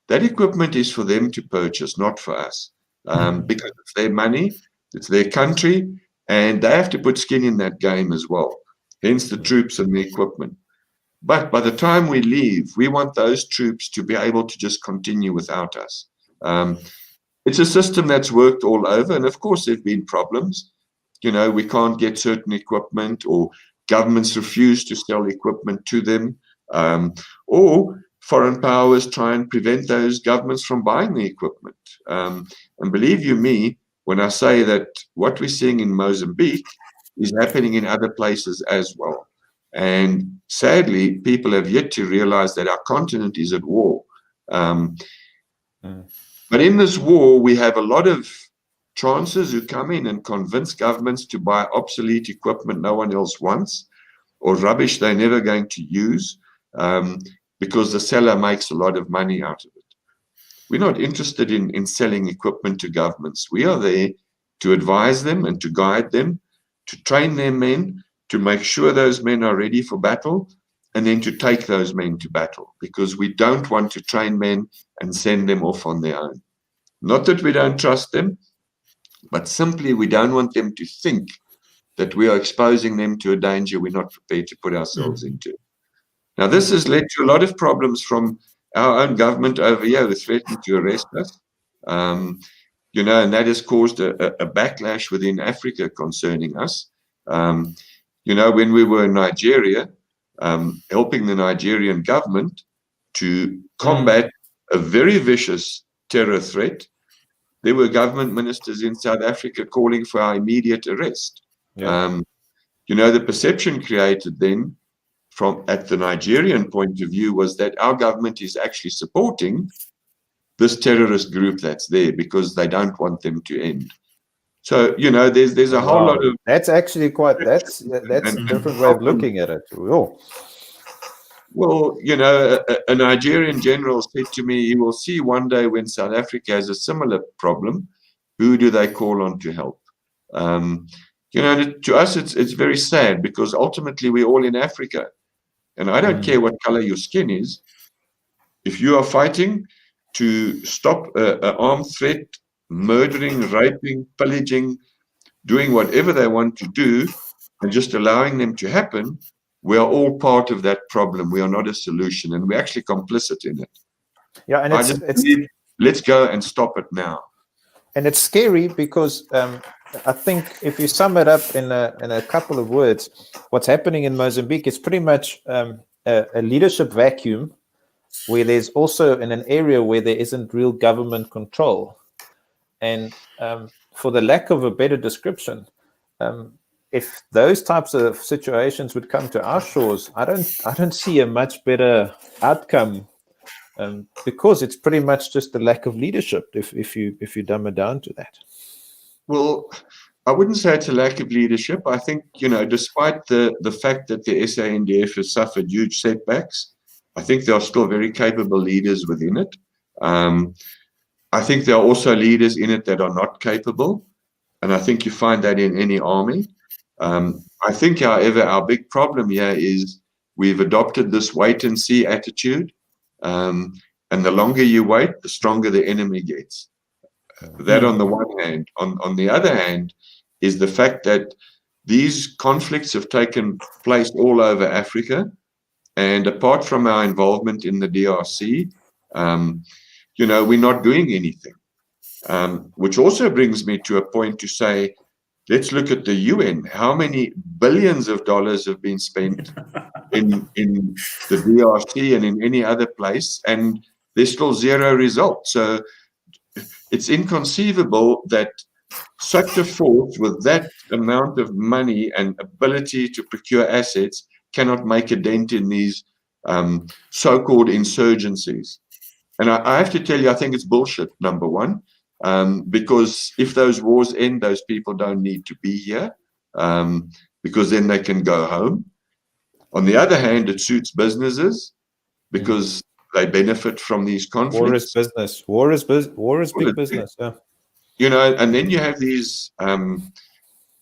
That equipment is for them to purchase, not for us, because it's their money, it's their country, and they have to put skin in that game as well, hence the troops and the equipment. But by the time we leave, we want those troops to be able to just continue without us. It's a system that's worked all over, and of course there have been problems. We can't get certain equipment, or governments refuse to sell equipment to them, or foreign powers try and prevent those governments from buying the equipment. And believe you me, when I say that what we're seeing in Mozambique is happening in other places as well. And sadly, people have yet to realize that our continent is at war. But in this war, we have a lot of trances who come in and convince governments to buy obsolete equipment no one else wants, or rubbish they're never going to use, because the seller makes a lot of money out of it. We're not interested in selling equipment to governments. We are there to advise them and to guide them, to train their men, to make sure those men are ready for battle, and then to take those men to battle, because we don't want to train men and send them off on their own. Not that we don't trust them, but simply we don't want them to think that we are exposing them to a danger we're not prepared to put ourselves into. Now, this has led to a lot of problems from our own government over here who threatened to arrest us. And that has caused a backlash within Africa concerning us. When we were in Nigeria, helping the Nigerian government to combat a very vicious terror threat, there were government ministers in South Africa calling for our immediate arrest. Yeah. The perception created then at the Nigerian point of view was that our government is actually supporting this terrorist group that's there because they don't want them to end. So, there's a whole lot of... That's actually quite, that's a different way of looking at it. Oh. Well, a Nigerian general said to me, he will see one day when South Africa has a similar problem, who do they call on to help? To us, it's very sad because ultimately we're all in Africa. And I don't care what color your skin is. If you are fighting to stop an armed threat, murdering, raping, pillaging, doing whatever they want to do, and just allowing them to happen, we are all part of that problem. We are not a solution, and we're actually complicit in it. Yeah, and let's go and stop it now. And it's scary because I think if you sum it up in a couple of words, what's happening in Mozambique is pretty much a leadership vacuum, where there's also in an area where there isn't real government control. And for the lack of a better description, if those types of situations would come to our shores, I don't see a much better outcome, because it's pretty much just the lack of leadership. If you dumb it down to that. Well, I wouldn't say it's a lack of leadership. I think despite the fact that the SANDF has suffered huge setbacks, I think there are still very capable leaders within it. I think there are also leaders in it that are not capable, and I think you find that in any army. I think, however, our big problem here is we've adopted this wait-and-see attitude, and the longer you wait, the stronger the enemy gets. That on the one hand. On the other hand is the fact that these conflicts have taken place all over Africa, and apart from our involvement in the DRC, we're not doing anything. Which also brings me to a point to say, let's look at the UN. How many billions of dollars have been spent in the DRC and in any other place, and there's still zero results. So it's inconceivable that such a force with that amount of money and ability to procure assets cannot make a dent in these so-called insurgencies. And I have to tell you, I think it's bullshit, number one. Because if those wars end, those people don't need to be here, because then they can go home. On the other hand, it suits businesses because they benefit from these conflicts. War is business. War is big business. Yeah. And then you have these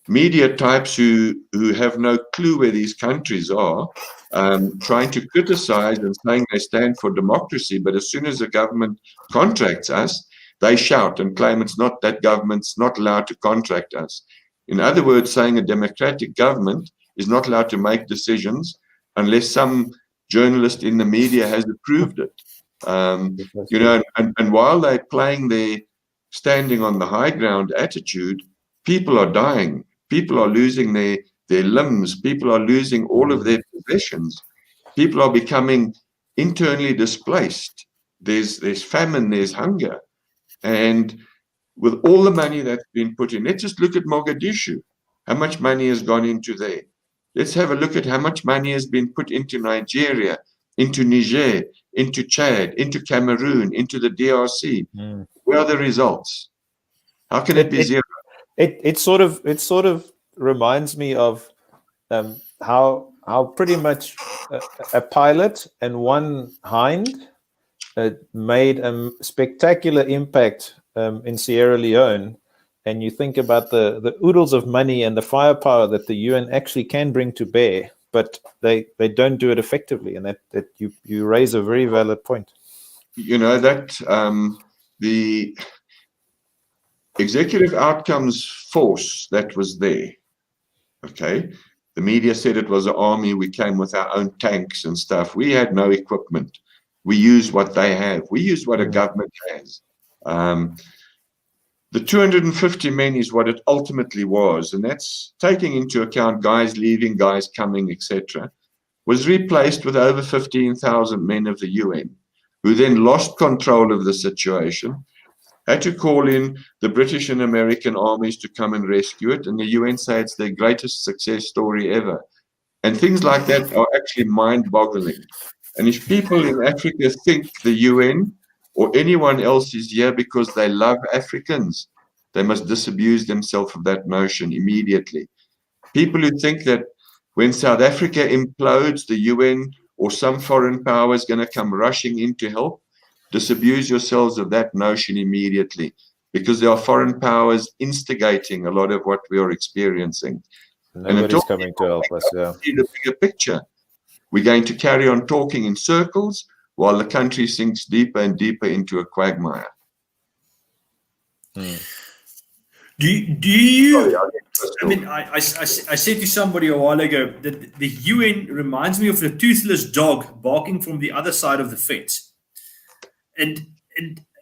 media types who have no clue where these countries are, trying to criticize and saying they stand for democracy, but as soon as the government contracts us, they shout and claim it's not that government's not allowed to contract us. In other words, saying a democratic government is not allowed to make decisions unless some journalist in the media has approved it. And while they're playing their standing on the high ground attitude, people are dying. People are losing their limbs. People are losing all of their possessions. People are becoming internally displaced. There's famine, there's hunger. And with all the money that's been put in, let's just look at Mogadishu. How much money has gone into there? Let's have a look at how much money has been put into Nigeria, into Niger, into Chad, into Cameroon, into the DRC. Where are the results? How can it be zero? It sort of reminds me of how pretty much a pilot and one hind made a spectacular impact in Sierra Leone, and you think about the oodles of money and the firepower that the UN actually can bring to bear, but they don't do it effectively, and that you raise a very valid point. That the executive outcomes force that was there, okay, the media said it was an army, we came with our own tanks and stuff. We had no equipment. We use what they have. We use what a government has. The 250 men is what it ultimately was, and that's taking into account guys leaving, guys coming, etc., was replaced with over 15,000 men of the UN, who then lost control of the situation, had to call in the British and American armies to come and rescue it, and the UN say it's their greatest success story ever. And things like that are actually mind-boggling. And if people in Africa think the UN or anyone else is here because they love Africans, They must disabuse themselves of that notion immediately. People who think that when South Africa implodes, the UN or some foreign power is going to come rushing in to help, disabuse yourselves of that notion immediately, because there are foreign powers instigating a lot of what we are experiencing. Nobody's coming to help us. Yeah. See the bigger picture. We're going to carry on talking in circles while the country sinks deeper and deeper into a quagmire. Do you? I mean, I said to somebody a while ago that the UN reminds me of the toothless dog barking from the other side of the fence, and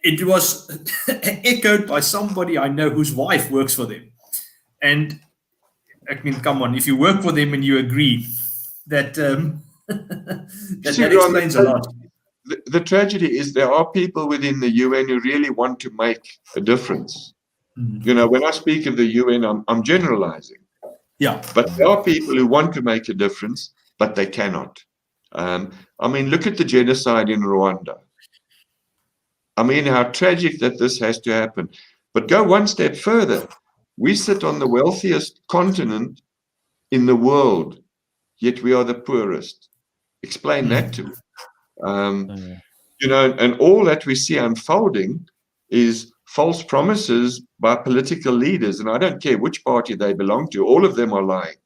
it was echoed by somebody I know whose wife works for them. And I mean, come on, if you work for them and you agree that that explains a lot. The tragedy is there are people within the UN who really want to make a difference. You know, when I speak of the UN, I'm generalizing. Yeah. But there are people who want to make a difference, but they cannot. I mean, look at the genocide in Rwanda. I mean, how tragic that this has to happen. But go one step further. We sit on the wealthiest continent in the world, yet we are the poorest. Explain that to me. You know, and all that we see unfolding is false promises by political leaders, and I don't care which party they belong to, all of them are lying.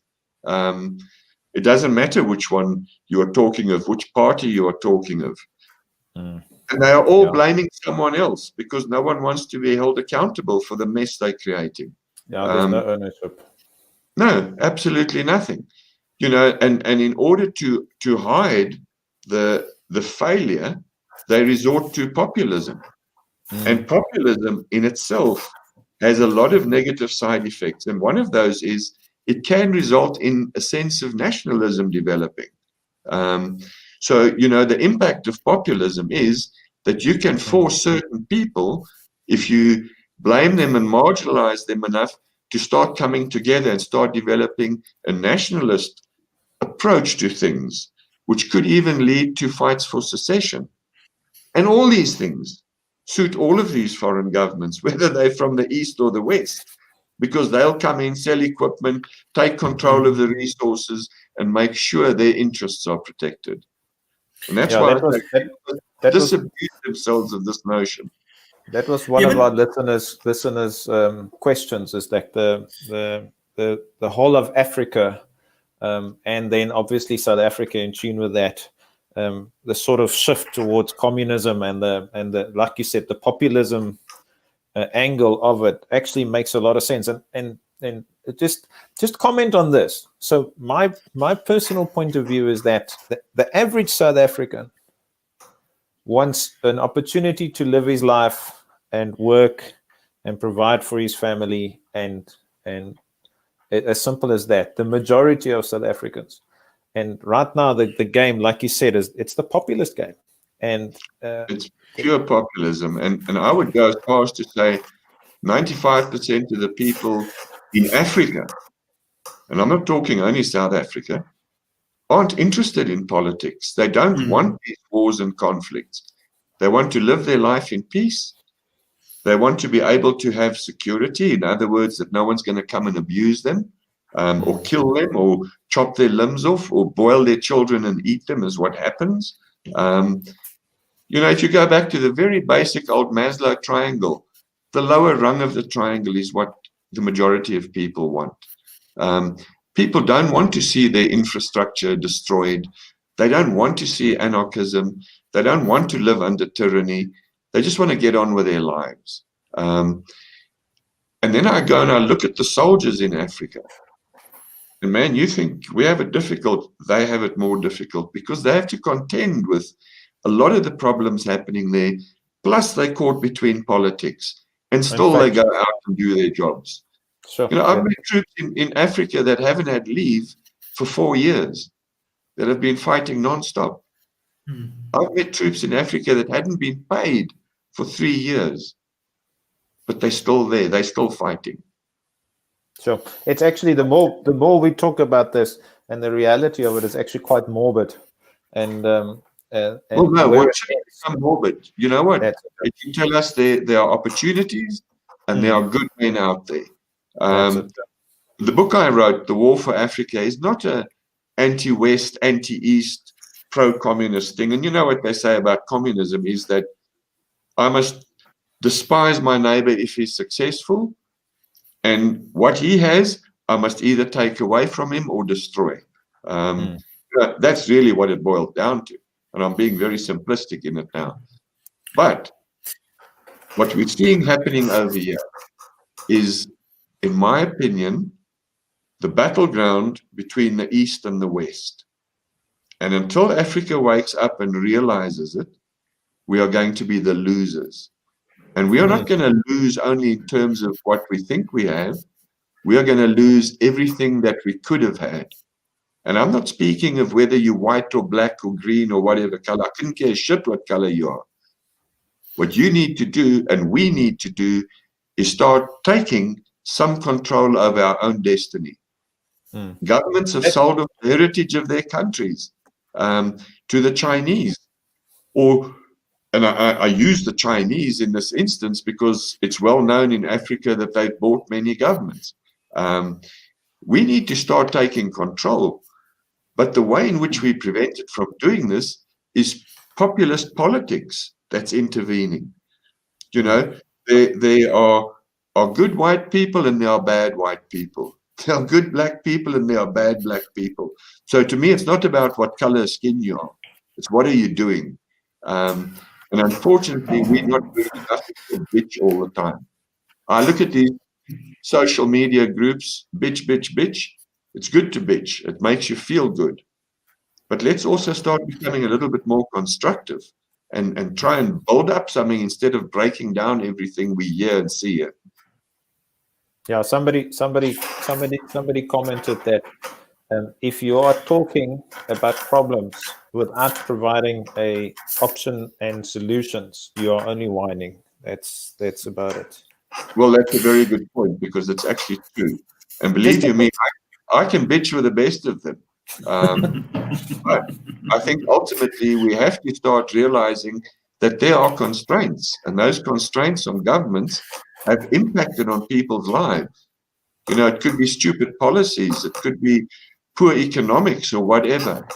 It doesn't matter which one you are talking of, which party you are talking of. And they are all blaming someone else because no one wants to be held accountable for the mess they're creating. Yeah, there's no ownership. No, absolutely nothing. You know, and in order to hide the failure, they resort to populism. And populism in itself has a lot of negative side effects. And one of those is it can result in a sense of nationalism developing. So, you know, the impact of populism is that you can force certain people, if you blame them and marginalize them enough, to start coming together and start developing a nationalist approach to things, which could even lead to fights for secession. And all these things suit all of these foreign governments, whether they're from the East or the West, because they'll come in, sell equipment, take control of the resources, and make sure their interests are protected. And that's why they disabuse themselves of this notion. That was one of our listeners' questions, is that the whole of Africa, and then obviously South Africa in tune with that, the sort of shift towards communism and the like you said, the populism angle of it actually makes a lot of sense. And just comment on this. So my personal point of view is that the average South African wants an opportunity to live his life and work and provide for his family, and as simple as that. The majority of South Africans. And right now, the game, like you said, it's the populist game, and it's pure populism. And I would go as far as to say 95% of the people in Africa, and I'm not talking only South Africa, aren't interested in politics. They don't want these wars and conflicts. They want to live their life in peace. They want to be able to have security. In other words, that no one's going to come and abuse them. Or kill them, or chop their limbs off, or boil their children and eat them, is what happens. You know, if you go back to the very basic old Maslow triangle, the lower rung of the triangle is what the majority of people want. People don't want to see their infrastructure destroyed. They don't want to see anarchism. They don't want to live under tyranny. They just want to get on with their lives. And then I go and I look at the soldiers in Africa. And man, you think we have it difficult, they have it more difficult, because they have to contend with a lot of the problems happening there, plus they're caught between politics, and still they go out and do their jobs. Sure. You know, I've met troops in Africa that haven't had leave for 4 years, that have been fighting nonstop. I've met troops in Africa that hadn't been paid for 3 years, but they're still there, they're still fighting. Sure. It's actually the more we talk about this, and the reality of it is actually quite morbid. And well, no, what should become morbid? You know what? It can tell us there are opportunities, and there are good men out there. That's it. The book I wrote, The War for Africa, is not a anti-West, anti-East, pro-communist thing. And you know what they say about communism is that I must despise my neighbor if he's successful, and what he has, I must either take away from him or destroy. That's really what it boiled down to. And I'm being very simplistic in it now. But what we're seeing happening over here is, in my opinion, the battleground between the East and the West. And until Africa wakes up and realizes it, we are going to be the losers. And we are not going to lose only in terms of what we think we have. We are going to lose everything that we could have had. And I'm not speaking of whether you're white or black or green or whatever color. I couldn't care shit what color you are. What you need to do, and we need to do, is start taking some control over our own destiny. Governments have sold off the heritage of their countries to the Chinese. And I use the Chinese in this instance because it's well known in Africa that they've bought many governments. We need to start taking control. But the way in which we prevent it from doing this is populist politics that's intervening. You know, there are good white people and there are bad white people. There are good black people and there are bad black people. So to me, it's not about what color of skin you are. It's what are you doing? And unfortunately, we're not doing enough to bitch all the time. I look at these social media groups, bitch, bitch, bitch. It's good to bitch. It makes you feel good. But let's also start becoming a little bit more constructive and try and build up something instead of breaking down everything we hear and see here. Yeah, somebody commented that if you are talking about problems without providing a option and solutions, you are only whining. That's about it. Well, that's a very good point because it's actually true. And believe you me, I can bitch with the best of them. But I think ultimately we have to start realizing that there are constraints, and those constraints on governments have impacted on people's lives. You know, it could be stupid policies, it could be poor economics or whatever.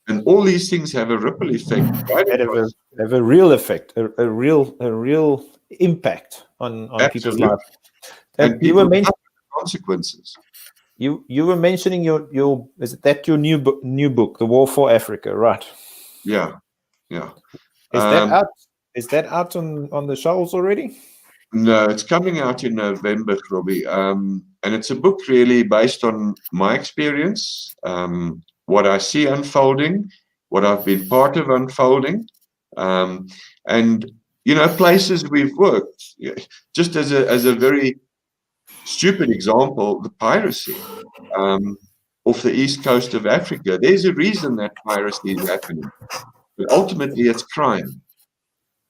And all these things have a ripple effect. Right? Have a real effect, a real impact on people's lives. And people have consequences. You were mentioning your is that your new book, The War for Africa, right? Yeah. Is that out on the shelves already? No, it's coming out in November, Robbie. And it's a book really based on my experience, what I see unfolding, what I've been part of unfolding, and you know, places we've worked. Just as a very stupid example, the piracy off the east coast of Africa. There's a reason that piracy is happening, but ultimately it's crime.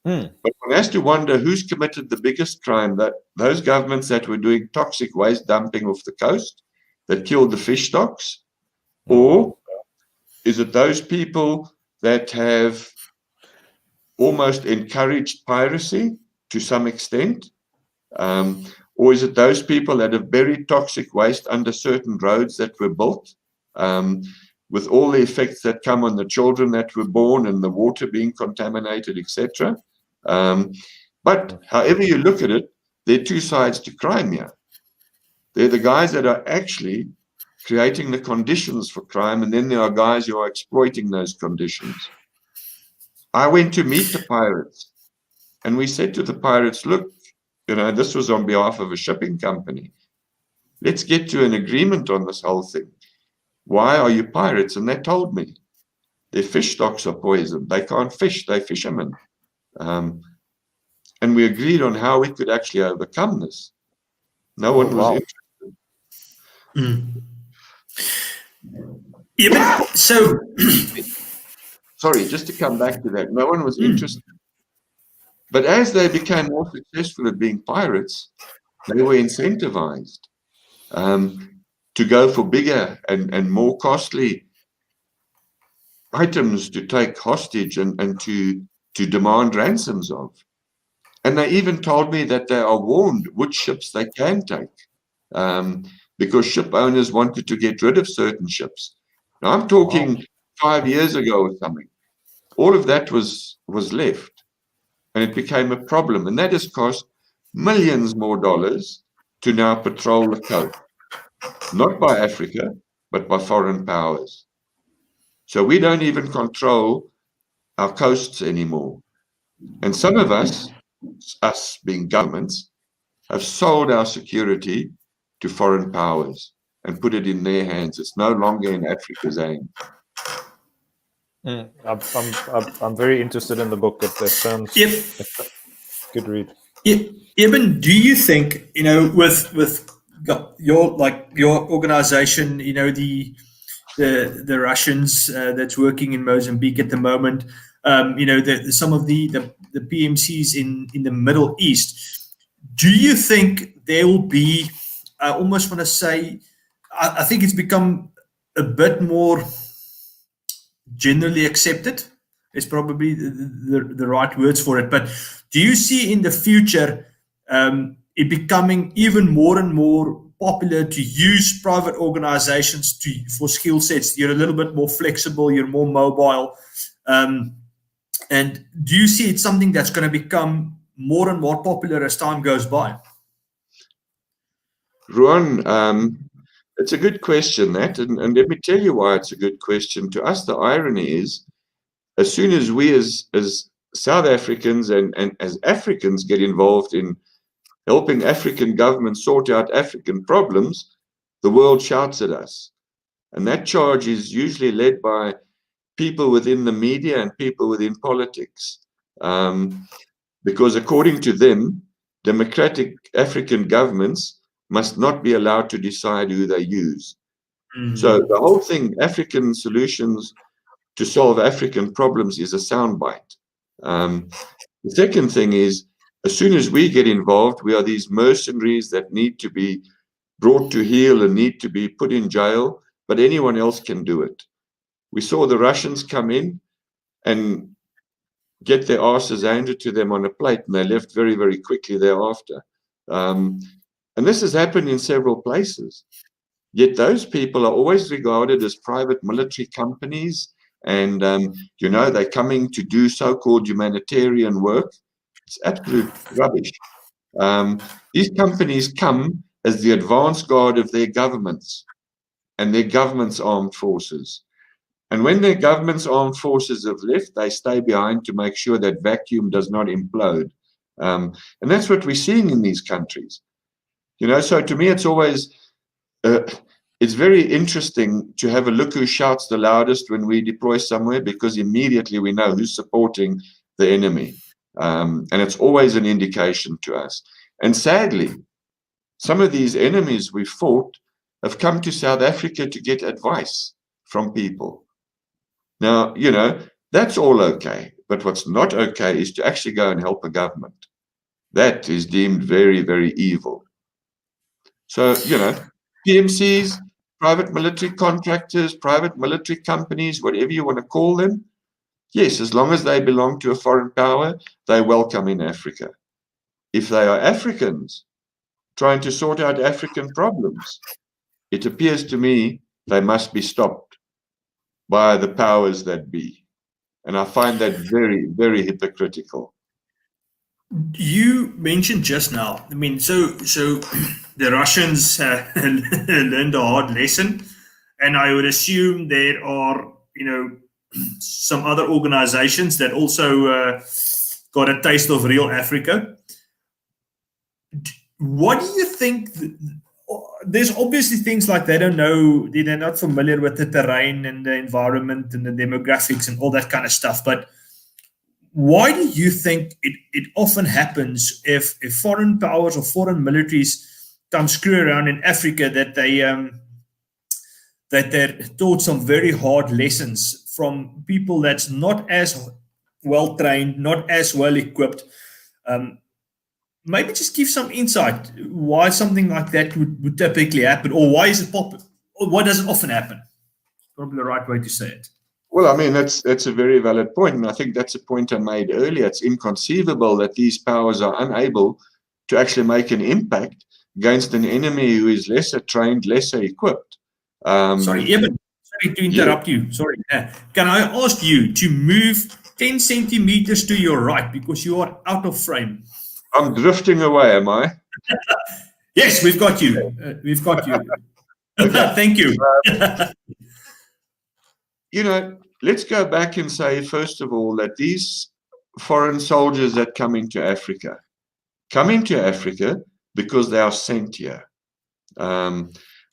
But one has to wonder who's committed the biggest crime, that those governments that were doing toxic waste dumping off the coast that killed the fish stocks, or is it those people that have almost encouraged piracy to some extent? Or is it those people that have buried toxic waste under certain roads that were built, with all the effects that come on the children that were born and the water being contaminated, etc.? But however you look at it, there are two sides to crime here. They're the guys that are actually creating the conditions for crime, and then there are guys who are exploiting those conditions. I went to meet the pirates, and we said to the pirates, look, you know, this was on behalf of a shipping company. Let's get to an agreement on this whole thing. Why are you pirates? And they told me their fish stocks are poisoned. They can't fish. They're fishermen. And we agreed on how we could actually overcome this. No one was interested. Yeah, but so sorry, just to come back to that, no one was interested. But as they became more successful at being pirates, they were incentivized to go for bigger and more costly items to take hostage and to demand ransoms of. And they even told me that they are warned which ships they can take, because ship owners wanted to get rid of certain ships. Now, I'm talking 5 years ago or something. All of that was left, and it became a problem. And that has cost millions more dollars to now patrol the coast, not by Africa, but by foreign powers. So we don't even control our coasts anymore. And some of us being governments, have sold our security to foreign powers and put it in their hands. It's no longer in Africa's hands. I'm very interested in the book. It sounds good read. Eben, do you think, with your organization, the Russians that's working in Mozambique at the moment, some of the PMCs in the Middle East, do you think there will be, I almost want to say, I think it's become a bit more generally accepted, is probably the right words for it, but do you see in the future it becoming even more and more popular to use private organizations for skill sets? You're a little bit more flexible, you're more mobile, and do you see it's something that's going to become more and more popular as time goes by? Ruan, it's a good question, that, and let me tell you why it's a good question. To us, the irony is, as soon as we as South Africans and as Africans get involved in helping African governments sort out African problems, the world shouts at us. And that charge is usually led by people within the media and people within politics. Because according to them, democratic African governments must not be allowed to decide who they use. So the whole thing, African solutions to solve African problems, is a soundbite. The second thing is, as soon as we get involved, we are these mercenaries that need to be brought to heel and need to be put in jail, but anyone else can do it. We saw the Russians come in and get their asses handed to them on a plate, and they left very, very quickly thereafter. And this has happened in several places. Yet those people are always regarded as private military companies, and they're coming to do so-called humanitarian work. It's absolute rubbish. These companies come as the advance guard of their governments and their government's armed forces. And when their government's armed forces have left, they stay behind to make sure that vacuum does not implode. And that's what we're seeing in these countries. So to me, it's always, it's very interesting to have a look who shouts the loudest when we deploy somewhere, because immediately we know who's supporting the enemy. And it's always an indication to us. And sadly, some of these enemies we fought have come to South Africa to get advice from people. Now, that's all okay. But what's not okay is to actually go and help a government. That is deemed very, very evil. So, PMCs, private military contractors, private military companies, whatever you want to call them, yes, as long as they belong to a foreign power, they're welcome in Africa. If they are Africans trying to sort out African problems, it appears to me they must be stopped by the powers that be. And I find that very, very hypocritical. You mentioned just now, so the Russians learned a hard lesson, and I would assume there are, some other organizations that also got a taste of real Africa. What do you think? There's obviously things like they don't know, they're not familiar with the terrain and the environment and the demographics and all that kind of stuff. But why do you think it often happens if foreign powers or foreign militaries come screw around in Africa that they're taught some very hard lessons from people that's not as well trained, not as well equipped? Maybe just give some insight why something like that would typically happen, or why is it popular, or why does it often happen? Probably the right way to say it. Well, I mean, that's a very valid point, and I think that's a point I made earlier. It's inconceivable that these powers are unable to actually make an impact against an enemy who is lesser trained, lesser equipped. Sorry, Eben, sorry to interrupt you. Sorry. Can I ask you to move 10 centimeters to your right because you are out of frame? I'm drifting away, am I? Yes, we've got you. We've got you. Thank you. Let's go back and say, first of all, that these foreign soldiers that come into Africa because they are sent here.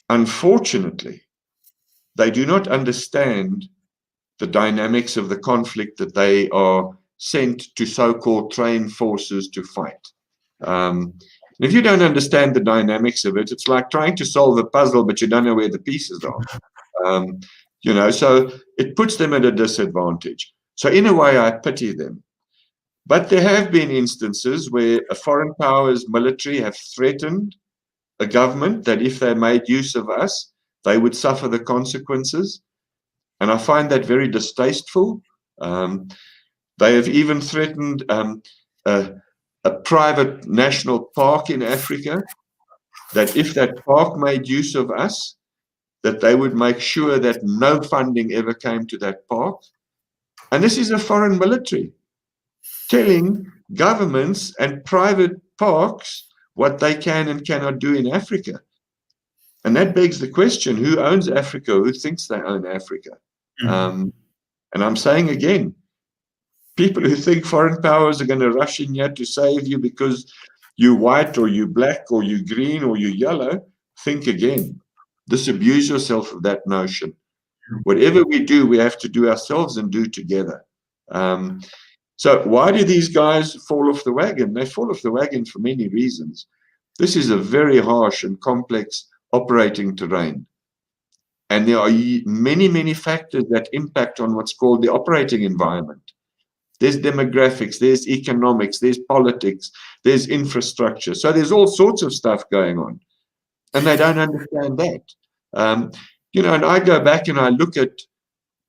Unfortunately, they do not understand the dynamics of the conflict that they are sent to so-called trained forces to fight. If you don't understand the dynamics of it, it's like trying to solve a puzzle, but you don't know where the pieces are. So it puts them at a disadvantage. So in a way, I pity them. But there have been instances where a foreign power's military have threatened a government that if they made use of us, they would suffer the consequences. And I find that very distasteful. They have even threatened a private national park in Africa, that if that park made use of us, that they would make sure that no funding ever came to that park. And this is a foreign military telling governments and private parks what they can and cannot do in Africa. And that begs the question, who owns Africa? Who thinks they own Africa? And I'm saying again, people who think foreign powers are going to rush in here to save you because you're white or you're black or you're green or you're yellow, think again. Disabuse yourself of that notion. Whatever we do, we have to do ourselves and do together. So why do these guys fall off the wagon? They fall off the wagon for many reasons. This is a very harsh and complex operating terrain. And there are many, many factors that impact on what's called the operating environment. There's demographics, there's economics, there's politics, there's infrastructure. So there's all sorts of stuff going on. And they don't understand that. And I go back and I look at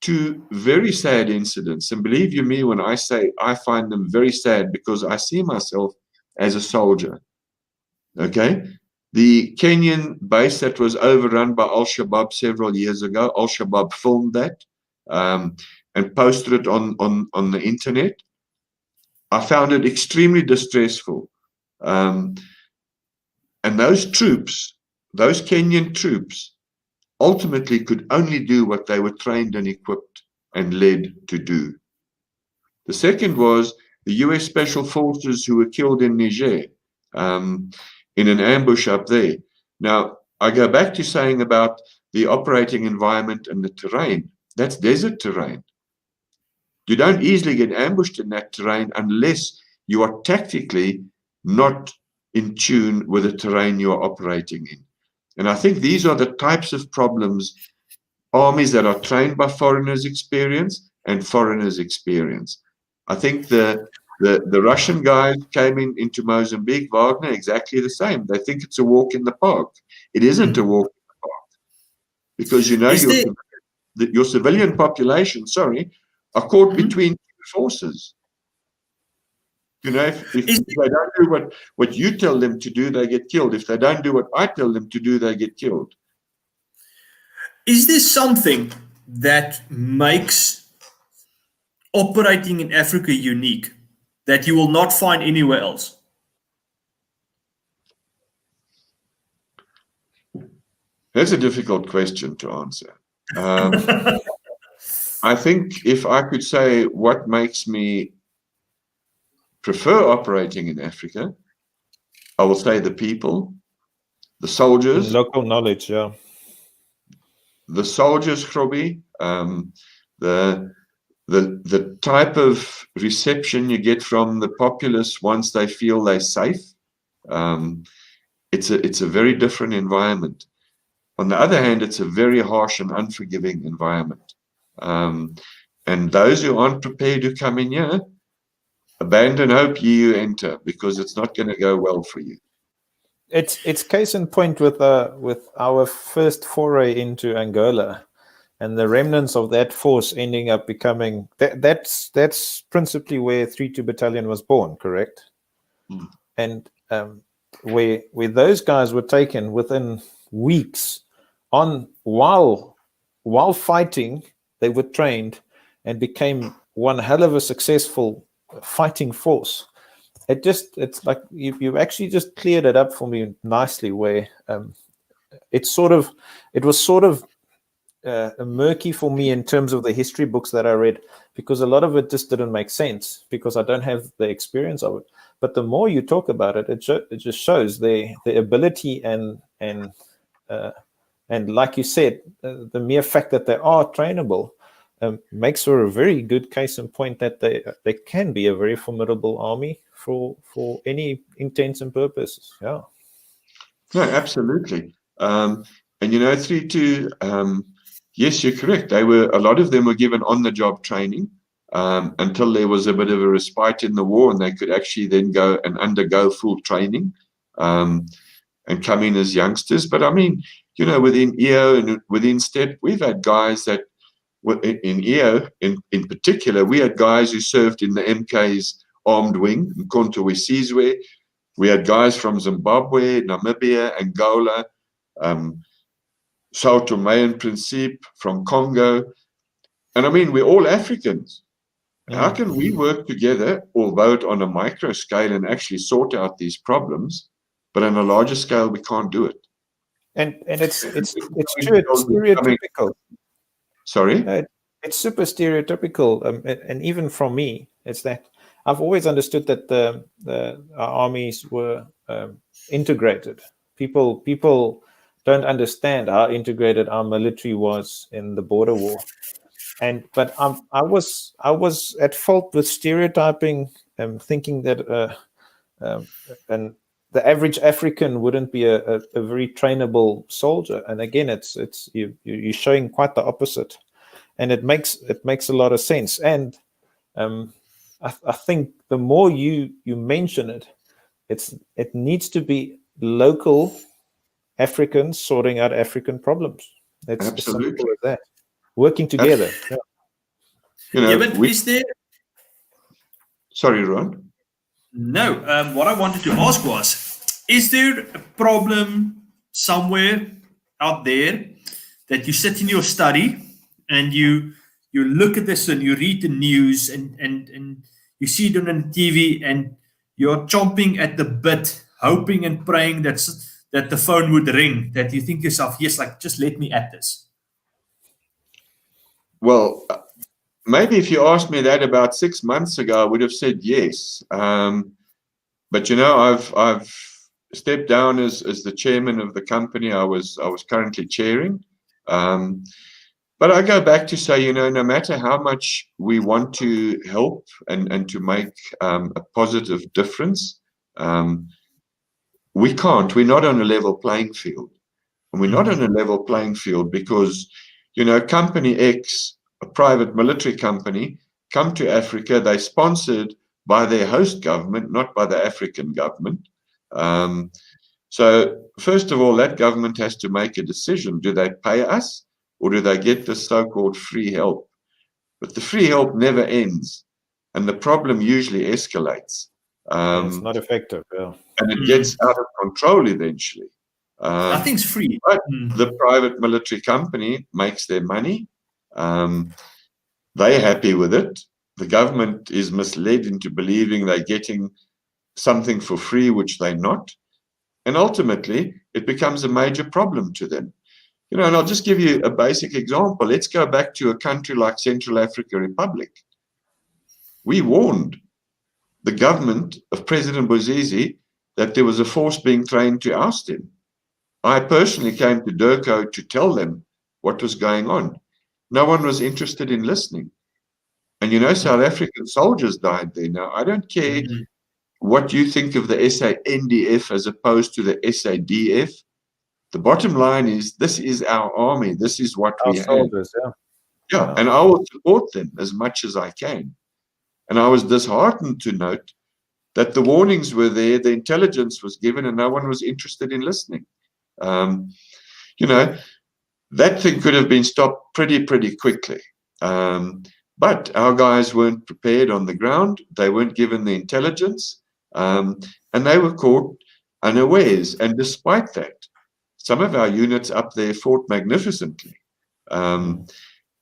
two very sad incidents. And believe you me when I say I find them very sad, because I see myself as a soldier. Okay? The Kenyan base that was overrun by Al-Shabaab several years ago, Al-Shabaab filmed that and posted it on the internet. I found it extremely distressful. And those troops, those Kenyan troops, ultimately could only do what they were trained and equipped and led to do. The second was the US Special Forces who were killed in Niger in an ambush up there. Now, I go back to saying about the operating environment and the terrain. That's desert terrain. You don't easily get ambushed in that terrain unless you are tactically not in tune with the terrain you are operating in. And I think these are the types of problems armies that are trained by foreigners experience and foreigners experience. I think the Russian guys came into Mozambique, Wagner, exactly the same. They think it's a walk in the park. It isn't a walk in the park. Because, your civilian population, are caught between two forces. If they don't do what you tell them to do, they get killed. If they don't do what I tell them to do, they get killed. Is there something that makes operating in Africa unique that you will not find anywhere else? That's a difficult question to answer. I think if I could say what makes me prefer operating in Africa, I will say the people, the soldiers. Local knowledge, yeah. The soldiers, Grobbie, the type of reception you get from the populace once they feel they're safe. It's a very different environment. On the other hand, it's a very harsh and unforgiving environment. And those who aren't prepared to come in here, abandon hope, ye who enter, because it's not going to go well for you. It's case in point with our first foray into Angola. and the remnants of that force ending up becoming that's principally where 3-2 Battalion was born, correct? Mm. And where those guys were taken within weeks on while fighting, they were trained and became one hell of a successful fighting force. It's like you've actually just cleared it up for me nicely, where it was sort of murky for me in terms of the history books that I read, because a lot of it just didn't make sense because I don't have the experience of it. But the more you talk about it, it just shows the ability and like you said, the mere fact that they are trainable makes for a very good case in point that they can be a very formidable army for any intents and purposes. Yeah. No, absolutely. And 3-2, yes, you're correct. A lot of them were given on-the-job training until there was a bit of a respite in the war, and they could actually then go and undergo full training and come in as youngsters. But I mean, within EO and within STEP, we've had guys that in EO in particular, we had guys who served in the MK's armed wing in Konto Sizwe. We had guys from Zimbabwe, Namibia, Angola, Sao Tome and Principe, from Congo. And I mean, we're all Africans. How can we work together, although on a micro scale, and actually sort out these problems, but on a larger scale, we can't do it? And it's true, it's stereotypical. Sorry? It's super stereotypical. And even from me, it's that I've always understood that our armies were integrated. People don't understand how integrated our military was in the border war. But I was at fault with stereotyping, thinking that and the average African wouldn't be a very trainable soldier. And again, you're showing quite the opposite, and it makes a lot of sense. And I think the more you mention it, it needs to be local Africans sorting out African problems. It's as simple as that. Working together. But is there? Sorry, Ron. No. What I wanted to ask was: is there a problem somewhere out there that you sit in your study and you look at this and you read the news and you see it on TV and you're chomping at the bit, hoping and praying that the phone would ring, that you think to yourself, yes, like, just let me at this? Well, maybe if you asked me that about 6 months ago, I would have said yes. But I've stepped down as the chairman of the company I was currently chairing. But I go back to say, no matter how much we want to help and to make a positive difference, we can't. We're not on a level playing field. And we're not on a level playing field because, Company X, a private military company, come to Africa. They're sponsored by their host government, not by the African government. So first of all, that government has to make a decision. Do they pay us, or do they get the so-called free help? But the free help never ends, and the problem usually escalates. It's not effective, yeah. And it gets out of control eventually. Nothing's free. But the private military company makes their money. They're happy with it. The government is misled into believing they're getting something for free, which they're not. And ultimately, it becomes a major problem to them. And I'll just give you a basic example. Let's go back to a country like Central African Republic. We warned the government of President Bozizé that there was a force being trained to oust him. I personally came to Durko to tell them what was going on. No one was interested in listening. And South African soldiers died there. Now, I don't care what you think of the SANDF as opposed to the SADF. The bottom line is, this is our army. This is what we have. Soldiers, Yeah, and I will support them as much as I can. And I was disheartened to note that the warnings were there, the intelligence was given, and no one was interested in listening. that thing could have been stopped pretty quickly. But our guys weren't prepared on the ground. They weren't given the intelligence, and they were caught unawares. And despite that, some of our units up there fought magnificently.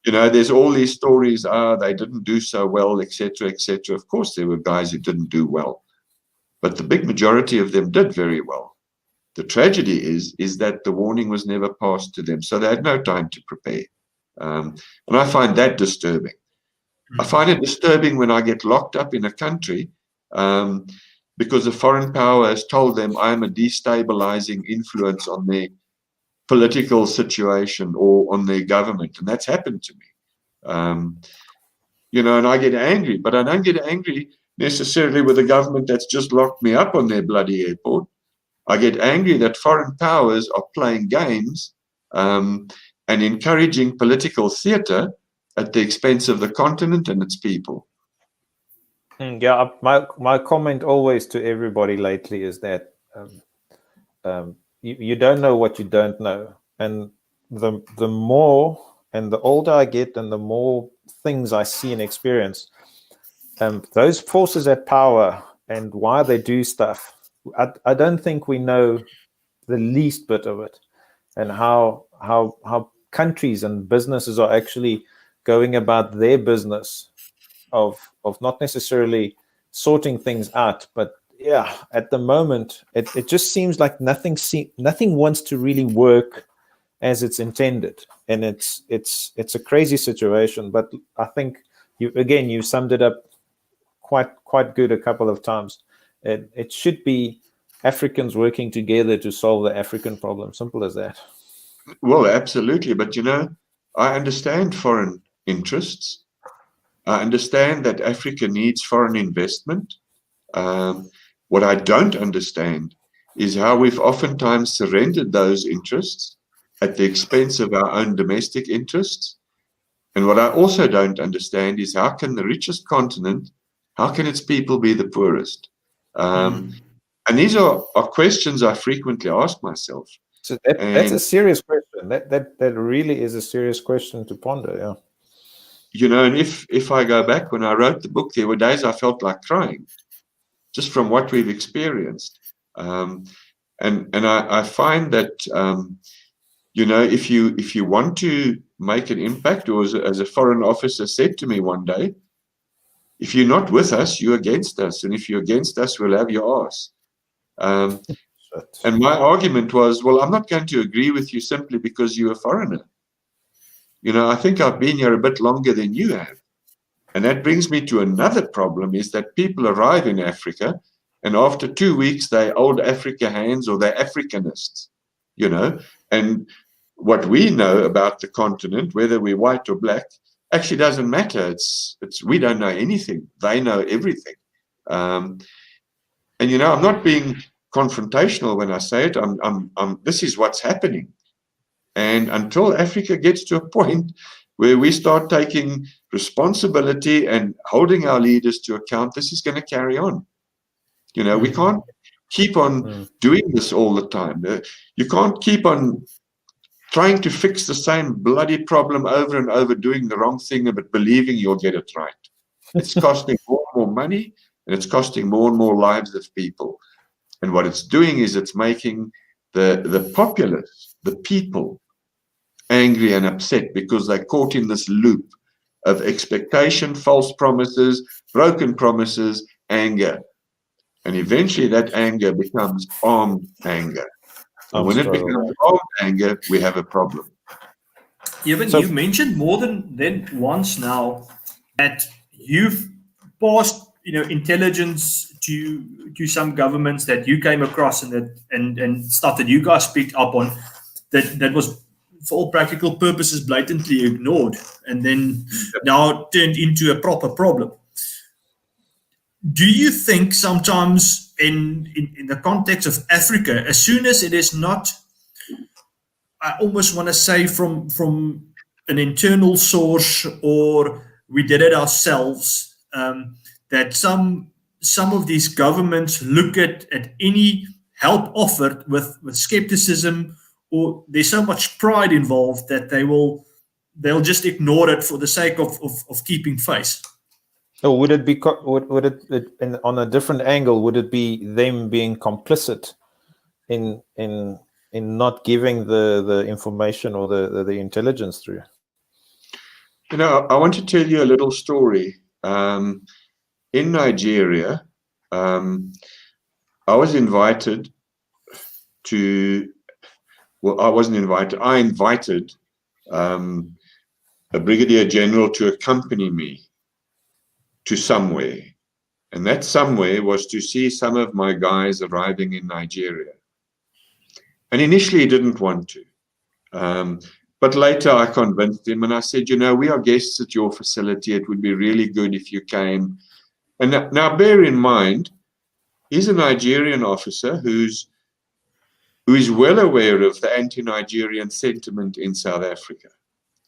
There's all these stories, they didn't do so well, etc., etc. Of course, there were guys who didn't do well, but the big majority of them did very well. The tragedy is that the warning was never passed to them, so they had no time to prepare. And I find that disturbing. I find it disturbing when I get locked up in a country because a foreign power has told them I'm a destabilizing influence on their political situation or on their government. And that's happened to me. And I get angry, but I don't get angry necessarily with the government that's just locked me up on their bloody airport. I get angry that foreign powers are playing games and encouraging political theater at the expense of the continent and its people. Yeah, my comment always to everybody lately is that you don't know what you don't know. And the more and the older I get and the more things I see and experience, those forces at power and why they do stuff, I don't think we know the least bit of it, and how countries and businesses are actually going about their business of not necessarily sorting things out, but yeah, at the moment it just seems like nothing wants to really work as it's intended, and it's a crazy situation. But I think you summed it up quite good a couple of times. It should be Africans working together to solve the African problem. Simple as that. Well, absolutely. But I understand foreign interests. I understand that Africa needs foreign investment. What I don't understand is how we've oftentimes surrendered those interests at the expense of our own domestic interests. And what I also don't understand is how can the richest continent, how can its people be the poorest? And these are questions I frequently ask myself. So that's a serious question. That really is a serious question to ponder. Yeah. And if I go back, when I wrote the book, there were days I felt like crying, just from what we've experienced. And I find that if you want to make an impact, or as a foreign officer said to me one day, if you're not with us, you're against us, and if you're against us, we'll have your ass. And my argument was, well, I'm not going to agree with you simply because you're a foreigner. I think I've been here a bit longer than you have. And that brings me to another problem, is that people arrive in Africa, and after 2 weeks, they're old Africa hands, or they're Africanists, And what we know about the continent, whether we're white or black, actually doesn't matter. It's we don't know anything. They know everything. And I'm not being confrontational when I say it. This is what's happening. And until Africa gets to a point where we start taking responsibility and holding our leaders to account, this is going to carry on. We can't keep on doing this all the time. You can't keep on trying to fix the same bloody problem over and over, doing the wrong thing, but believing you'll get it right. It's costing more and more money, and it's costing more and more lives of people. And what it's doing is it's making the populace, the people, angry and upset because they're caught in this loop of expectation, false promises, broken promises, anger. And eventually that anger becomes armed anger. And when it becomes armed anger, we have a problem. You've mentioned more than once now that you've passed intelligence to some governments that you came across and stuff that you guys picked up on that was, for all practical purposes, blatantly ignored, and then now turned into a proper problem. Do you think sometimes in the context of Africa, as soon as it is not, I almost want to say from an internal source, or we did it ourselves, that some of these governments look at any help offered with skepticism or there's so much pride involved that they'll just ignore it for the sake of keeping face. Or would it be on a different angle? Would it be them being complicit in not giving the information or the intelligence through? You know, I want to tell you a little story. In Nigeria, I was invited to. Well, I wasn't invited. I invited a brigadier general to accompany me to somewhere, and that somewhere was to see some of my guys arriving in Nigeria. And initially he didn't want to, but later I convinced him, and I said, you know, we are guests at your facility. It would be really good if you came. And now bear in mind, he's a Nigerian officer who is well aware of the anti-Nigerian sentiment in South Africa.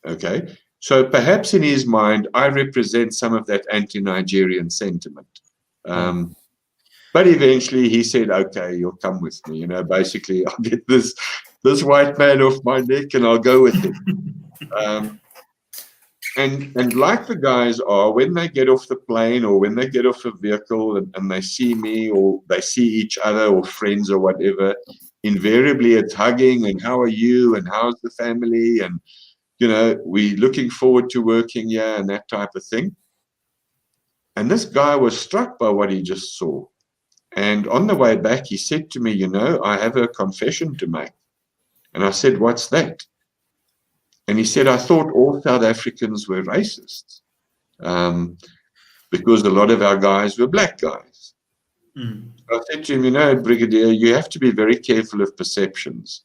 Okay, so perhaps in his mind, I represent some of that anti-Nigerian sentiment. But eventually he said, okay, you'll come with me. You know, basically, I'll get this white man off my neck and I'll go with him. And like the guys are, when they get off the plane or when they get off a vehicle and they see me or they see each other or friends or whatever, invariably it's hugging and how are you and how's the family and, you know, we're looking forward to working here and that type of thing. And this guy was struck by what he just saw. And on the way back, he said to me, you know, I have a confession to make. And I said, what's that? And he said, I thought all South Africans were racists because a lot of our guys were black guys. I said to him, you know, Brigadier, you have to be very careful of perceptions.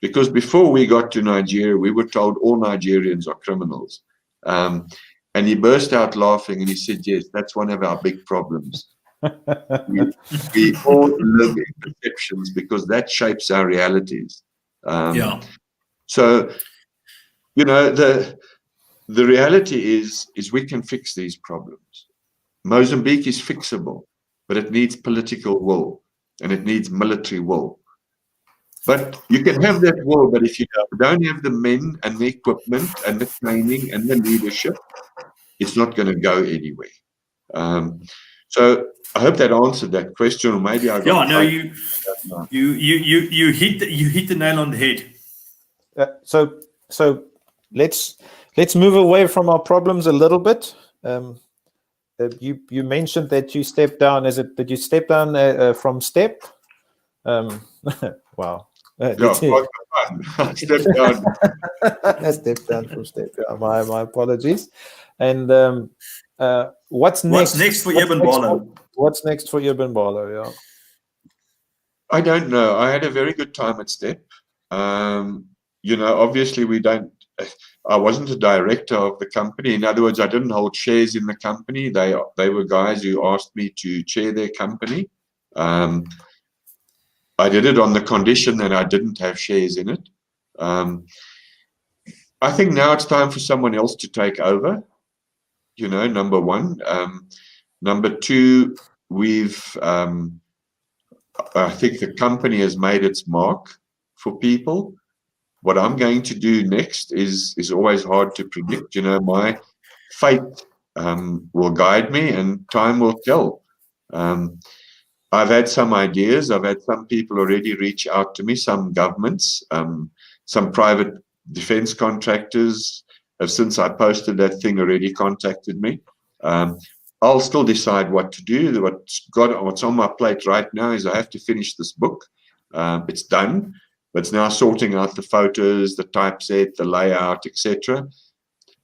Because before we got to Nigeria, we were told all Nigerians are criminals. And he burst out laughing and he said, yes, that's one of our big problems. we all live in perceptions because that shapes our realities. So, you know, the reality is we can fix these problems. Mozambique is fixable, but it needs political will and it needs military will. But you can have that will, but if you don't have the men and the equipment and the training and the leadership, it's not going to go anywhere. So I hope that answered that question, or maybe I got you hit the nail on the head. So let's move away from our problems a little bit. You mentioned that you stepped down. Did you step down from STEP? Wow. I stepped down. I stepped down from STEP. My apologies. And what's next? What's next for Eben Barlow? What's next for Eben Barlow? Yeah. I don't know. I had a very good time at STEP. You know, obviously I wasn't a director of the company. In other words, I didn't hold shares in the company. They were guys who asked me to chair their company. I did it on the condition that I didn't have shares in it. I think now it's time for someone else to take over. You know, number one. Number two, I think the company has made its mark for people. What I'm going to do next is always hard to predict. You know, my fate will guide me and time will tell. I've had some ideas. I've had some people already reach out to me, some governments, some private defense contractors have, since I posted that thing, already contacted me. I'll still decide what to do. What's on my plate right now is I have to finish this book. It's done, but it's now sorting out the photos, the typeset, the layout, etc.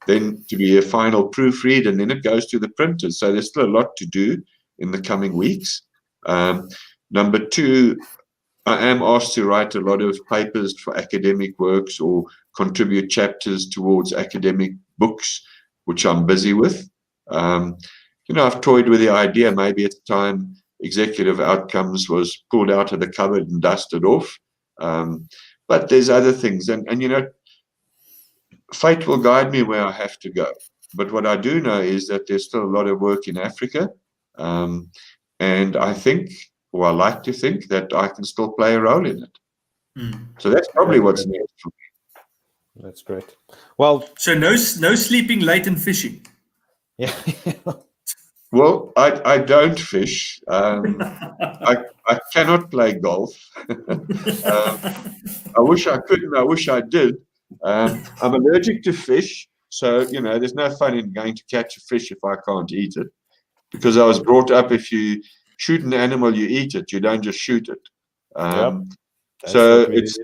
Then to be a final proofread, and then it goes to the printers. So there's still a lot to do in the coming weeks. Number two, I am asked to write a lot of papers for academic works or contribute chapters towards academic books, which I'm busy with. You know, I've toyed with the idea maybe at the time executive outcomes was pulled out of the cupboard and dusted off. But there's other things. And you know, fate will guide me where I have to go. But what I do know is that there's still a lot of work in Africa. And I think, or I like to think, that I can still play a role in it. So that's probably what's next for me. That's great. Well, So no sleeping late and fishing. yeah. Well, I don't fish. I cannot play golf. I wish I could, and I wish I did. I'm allergic to fish, so there's no fun in going to catch a fish if I can't eat it. Because I was brought up, if you shoot an animal, you eat it. You don't just shoot it. So it's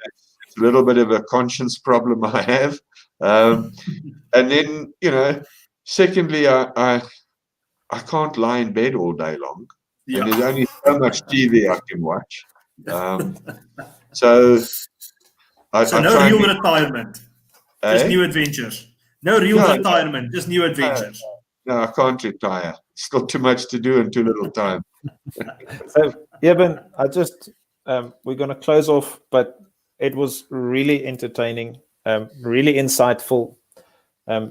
a little bit of a conscience problem I have. And then, secondly, I can't lie in bed all day long. Yeah. And there's only so much TV I can watch. So no try real and retirement. Just new adventures. No real retirement, just new adventures. No, I can't retire. Still too much to do and too little time. So, Eben, we're going to close off, but it was really entertaining, really insightful.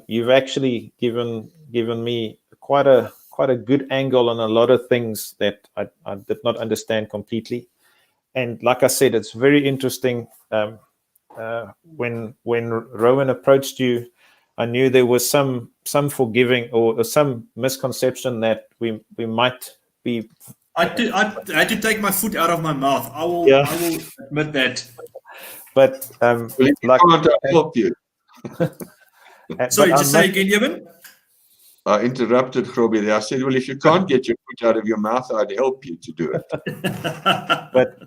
You've actually given me quite a good angle on a lot of things that I did not understand completely. And like I said, it's very interesting. When Rowan approached you, I knew there was some forgiving or some misconception that we might be. I had to take my foot out of my mouth. I will admit that. But Well, if you can't, I'll help you. Sorry, just say again, Eben. I interrupted Grobbie there. I said, well, if you can't get your foot out of your mouth, I'd help you to do it. But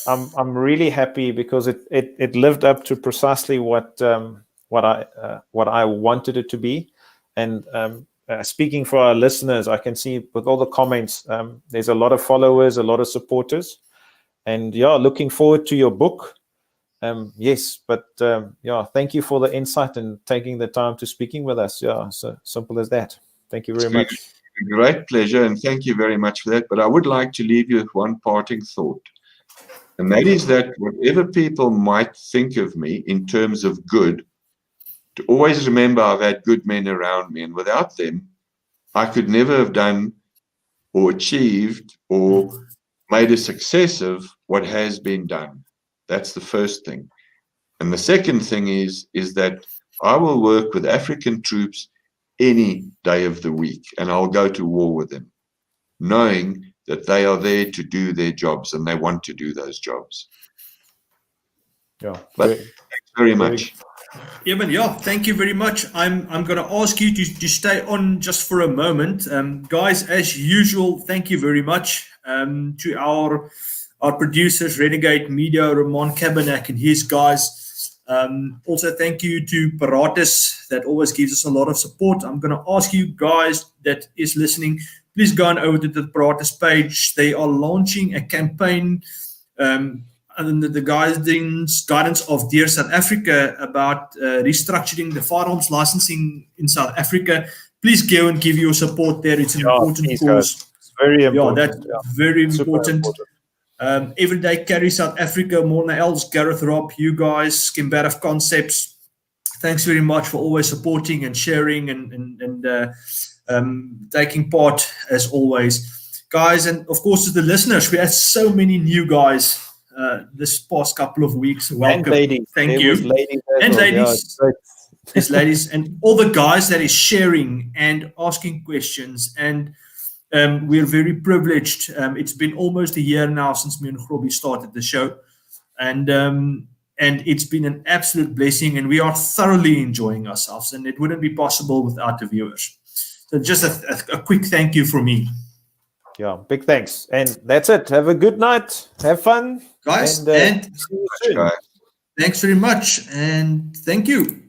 I'm really happy because it lived up to precisely what I wanted it to be. And speaking for our listeners, I can see with all the comments, there's a lot of followers, a lot of supporters, and looking forward to your book. Yes, but thank you for the insight and taking the time to speaking with us. Yeah, so simple as that. Thank you very much. Great pleasure, and thank you very much for that. But I would like to leave you with one parting thought, and that is that whatever people might think of me in terms of good, to always remember I've had good men around me, and without them, I could never have done or achieved or made a success of what has been done. That's the first thing. And the second thing is that I will work with African troops any day of the week, and I'll go to war with them, knowing that they are there to do their jobs and they want to do those jobs. Yeah, but thanks very much. Eben, thank you very much. I'm going to ask you to stay on just for a moment. Guys, as usual, thank you very much to our producers, Renegade Media, Ramon Cabernac and his guys. Also, thank you to Paratus that always gives us a lot of support. I'm going to ask you guys that is listening, please go on over to the Paratus page. They are launching a campaign under the guidance of Dear South Africa about restructuring the firearms licensing in South Africa. Please go and give your support there. It's an important cause. It's very important. That's very important. Everyday Carry South Africa, Morna Els, Gareth Robb, you guys, Skimbaraf Concepts. Thanks very much for always supporting and sharing and taking part as always. Guys, and of course to the listeners, we had so many new guys this past couple of weeks. Welcome. And ladies. Thank you. Ladies. Yes, ladies. And all the guys that is sharing and asking questions. And we're very privileged. It's been almost a year now since me and Grobbie started the show. And it's been an absolute blessing. And we are thoroughly enjoying ourselves. And it wouldn't be possible without the viewers. So just a quick thank you from me. Yeah, big thanks. And that's it. Have a good night. Have fun. Guys, and see you soon. Thanks very much. And thank you.